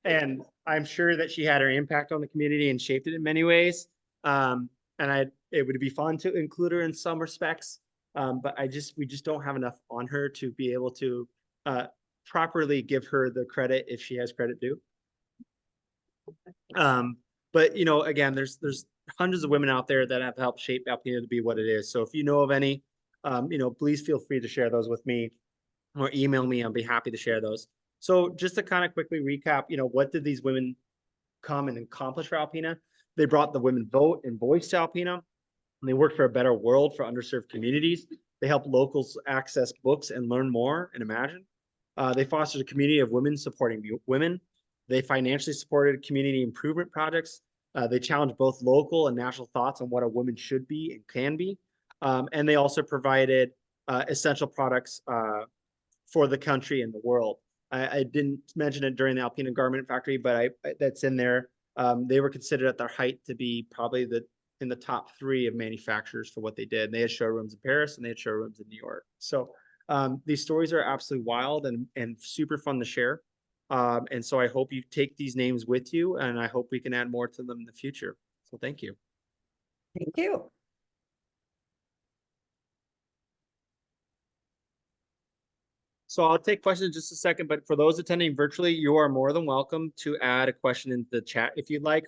And I'm sure that she had her impact on the community and shaped it in many ways. And it would be fun to include her in some respects. But we just don't have enough on her to be able to properly give her the credit if she has credit due. But you know, again, there's hundreds of women out there that have helped shape Alpena to be what it is. So if you know of any, you know, please feel free to share those with me or email me. I'll be happy to share those. So just to kind of quickly recap, you know, what did these women come and accomplish for Alpena? They brought the women vote and voice to Alpena. And they worked for a better world for underserved communities. They help locals access books and learn more and imagine. They fostered a community of women supporting women. They financially supported community improvement projects. They challenged both local and national thoughts on what a woman should be and can be. And they also provided essential products for the country and the world. I didn't mention it during the Alpena Garment Factory, but that's in there. They were considered at their height to be probably in the top 3 of manufacturers for what they did. They had showrooms in Paris and they had showrooms in New York. So these stories are absolutely wild and super fun to share. And so I hope you take these names with you, and I hope we can add more to them in the future. So thank you. Thank you. So I'll take questions in just a second, but for those attending virtually, you are more than welcome to add a question in the chat if you'd like.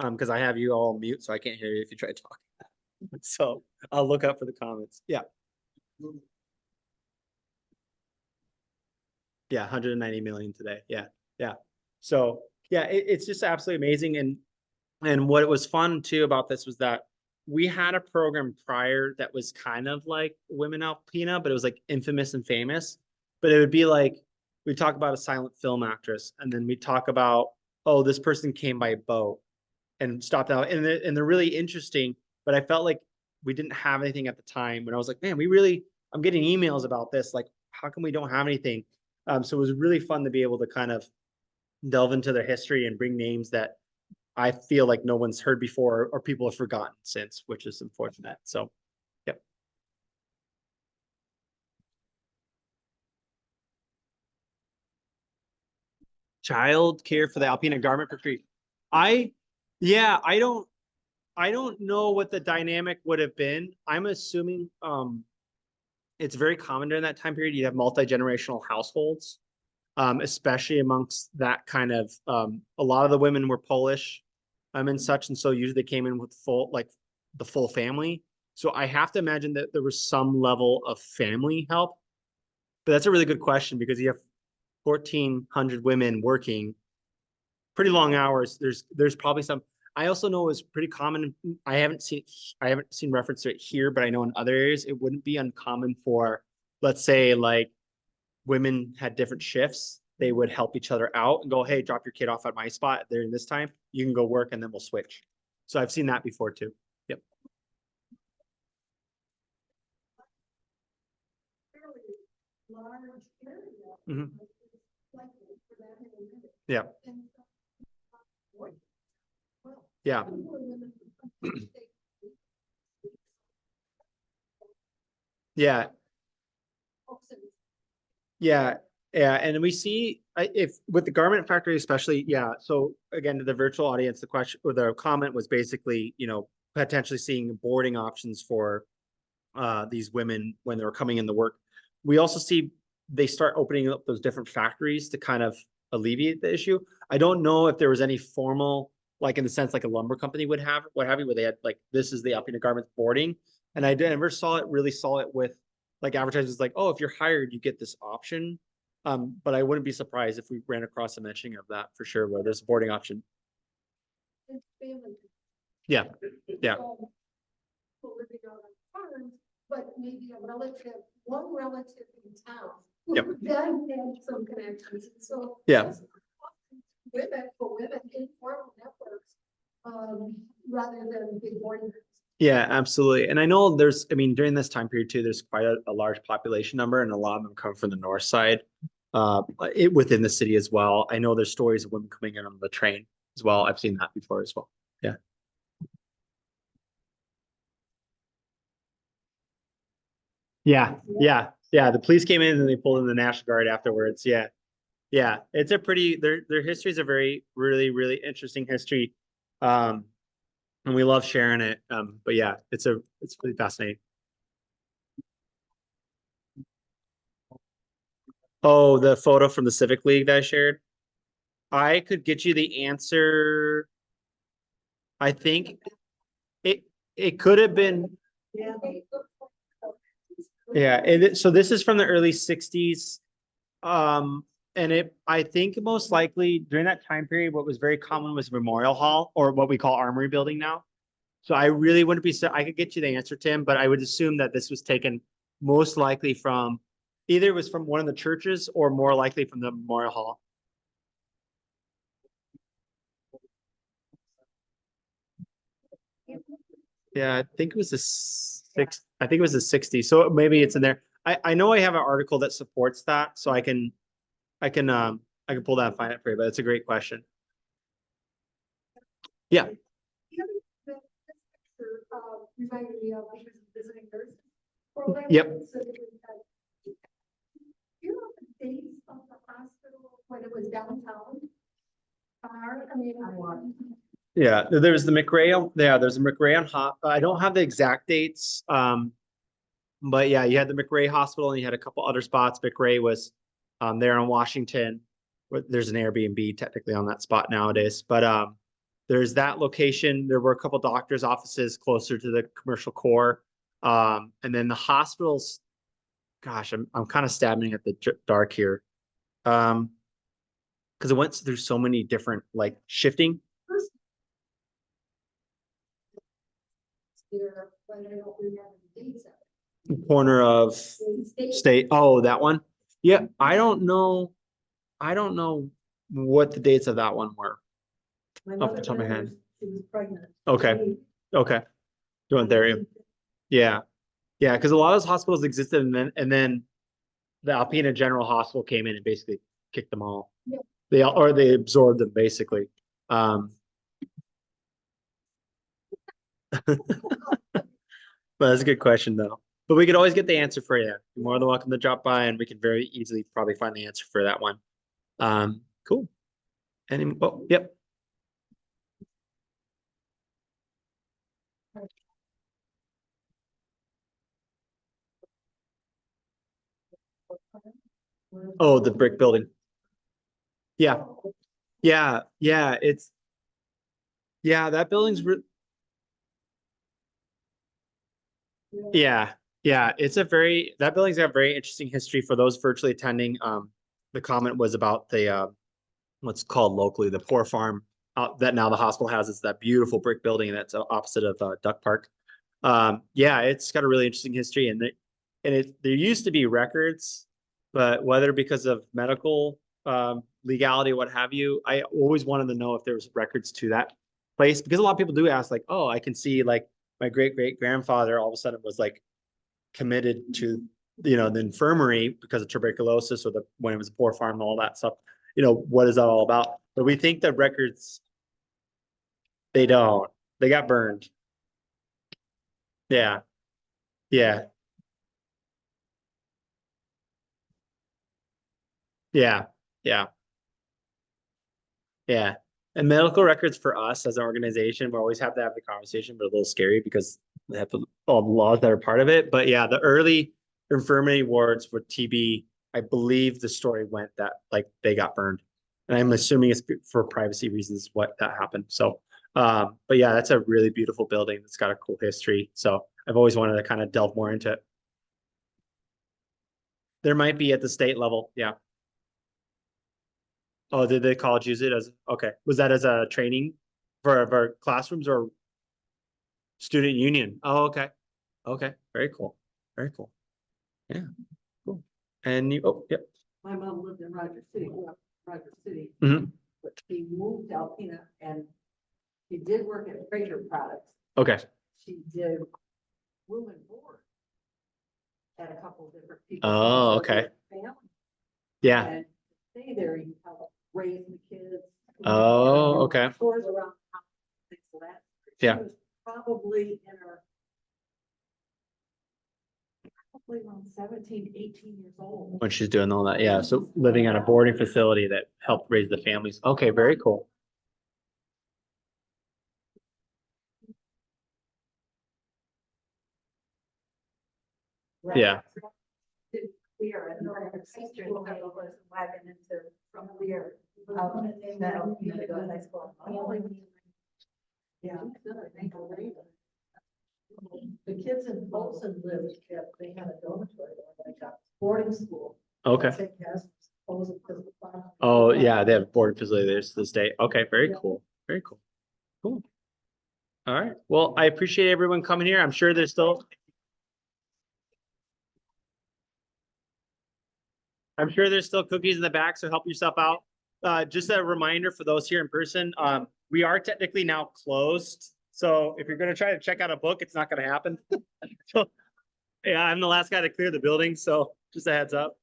Because I have you all mute, so I can't hear you if you try talking. So I'll look up for the comments. Yeah. Yeah, 190 million today. Yeah, yeah. So yeah, it's just absolutely amazing. And what was fun too about this was that we had a program prior that was kind of like Women Alpena, but it was like infamous and famous. But it would be like we talk about a silent film actress, and then we talk about, oh, this person came by boat and stopped out, and they're really interesting. But I felt like we didn't have anything at the time. When I was like, man, I'm getting emails about this. Like, how come we don't have anything? So it was really fun to be able to kind of delve into their history and bring names that I feel like no one's heard before or people have forgotten since, which is unfortunate. So, yep. Child care for the Alpena Garment Factory. I don't know what the dynamic would have been. I'm assuming it's very common during that time period. You have multi-generational households, especially amongst that kind of a lot of the women were Polish and such, and so usually they came in with the full family. So I have to imagine that there was some level of family help. But that's a really good question because you have 1,400 women working pretty long hours. There's probably some. I also know it's pretty common. I haven't seen reference to it here, but I know in other areas it wouldn't be uncommon for, let's say, like women had different shifts. they would help each other out and go, hey, drop your kid off at my spot during this time. You can go work and then we'll switch. So I've seen that before too. Yep. Mhm. Yeah. Yeah. Yeah. Yeah. Yeah. And we see if with the garment factory, especially, yeah. So again, to the virtual audience, the question or the comment was basically, potentially seeing boarding options for these women when they were coming into work. We also see they start opening up those different factories to kind of alleviate the issue. I don't know if there was any formal, like in the sense like a lumber company would have, what have you, where they had like, this is the Alpena garments boarding. And I never really saw it with like advertisers like, oh, if you're hired, you get this option. But I wouldn't be surprised if we ran across a mentioning of that for sure, where there's a boarding option. Yeah, yeah. Living out on farms, but maybe one relative in town. Yep. Then had some connections, so. Yeah. For women, informal networks, rather than big boarding. Yeah, absolutely. And I know during this time period too, there's quite a large population number and a lot of them come from the north side, within the city as well. I know there's stories of women coming in on the train as well. I've seen that before as well. Yeah. Yeah, yeah, yeah. The police came in and they pulled in the National Guard afterwards. Yeah. Yeah. It's a their history is a very, really, really interesting history. And we love sharing it. But yeah, it's really fascinating. Oh, the photo from the Civic League that I shared. I could get you the answer. I think it could have been. Yeah, so this is from the early 60s. And I think most likely during that time period, what was very common was Memorial Hall, or what we call Armory Building now. So I really wouldn't be, I could get you the answer, Tim, but I would assume that this was taken most likely from, either it was from one of the churches or more likely from the Memorial Hall. Yeah, I think it was I think it was the 60s. So maybe it's in there. I know I have an article that supports that, so I can pull that and find it for you, but it's a great question. Yeah. Reminded me of when she was visiting nurses program. Yep. So you know the dates of the hospital when it was downtown? Yeah, there's the McRae. Yeah, there's a McRae on hot. I don't have the exact dates. But yeah, you had the McRae Hospital and you had a couple other spots. McRae was there in Washington. There's an Airbnb technically on that spot nowadays, but there's that location. There were a couple doctors' offices closer to the commercial core, and then the hospitals. Gosh, I'm kind of stabbing at the dark here, because it went through so many different like shifting. Corner of state. Oh, that one. Yeah, I don't know what the dates of that one were. Off the top of my head. She was pregnant. Okay. Okay. Doing there. Yeah. Yeah. Because a lot of those hospitals existed and then the Alpena General Hospital came in and basically kicked them all. Yeah. They absorbed them basically. But that's a good question though. But we could always get the answer for you. You're more than welcome to drop by and we can very easily probably find the answer for that one. Cool. Oh, yep. Oh, the brick building. Yeah. Yeah. Yeah. That building's yeah. Yeah. That building's got a very interesting history for those virtually attending. The comment was about the, what's called locally, the Poor Farm that now the hospital has. It's that beautiful brick building that's opposite of Duck Park. Yeah, it's got a really interesting history there used to be records, but whether because of medical legality, what have you. I always wanted to know if there was records to that place, because a lot of people do ask like, oh, I can see like my great-great-grandfather all of a sudden was like committed to, the infirmary because of tuberculosis or when it was a poor farm and all that stuff. What is that all about? But we think the records, they don't. They got burned. Yeah. Yeah. Yeah. Yeah. Yeah. And medical records for us as an organization, we always have to have the conversation, but a little scary because they have all the laws that are part of it. But yeah, the early infirmary wards with TB, I believe the story went that like they got burned. And I'm assuming it's for privacy reasons what that happened. So, but yeah, that's a really beautiful building. It's got a cool history. So I've always wanted to kind of delve more into it. There might be at the state level. Yeah. Oh, did the college use it as, okay. Was that as a training for classrooms or student union? Oh, okay. Okay, very cool. Very cool. Yeah, cool. And you, oh, yep. My mom lived in Rogers City, Mhm. but she moved to Alpena and she did work at Fraser Products. Okay. She did room and board at a couple of different people. Oh, okay. Family. Yeah. And stay there, you help raise the kids. Oh, okay. Tours around, things like that. Yeah. She was probably in her around 17, 18 years old. When she's doing all that, yeah. So living on a boarding facility that helped raise the families. Okay, very cool. Yeah. Clear and her sister was wagon into from Clear out in that to go to high school. Yeah. The kids in Folsom lived, they had a dormitory, like a boarding school. Okay. Oh, yeah, they have boarding facility there to this day. Okay, very cool. Very cool. Cool. All right. Well, I appreciate everyone coming here. I'm sure there's still cookies in the back, so help yourself out. Just a reminder for those here in person, we are technically now closed. So if you're gonna try to check out a book, it's not gonna happen. So, yeah, I'm the last guy to clear the building, so just a heads up.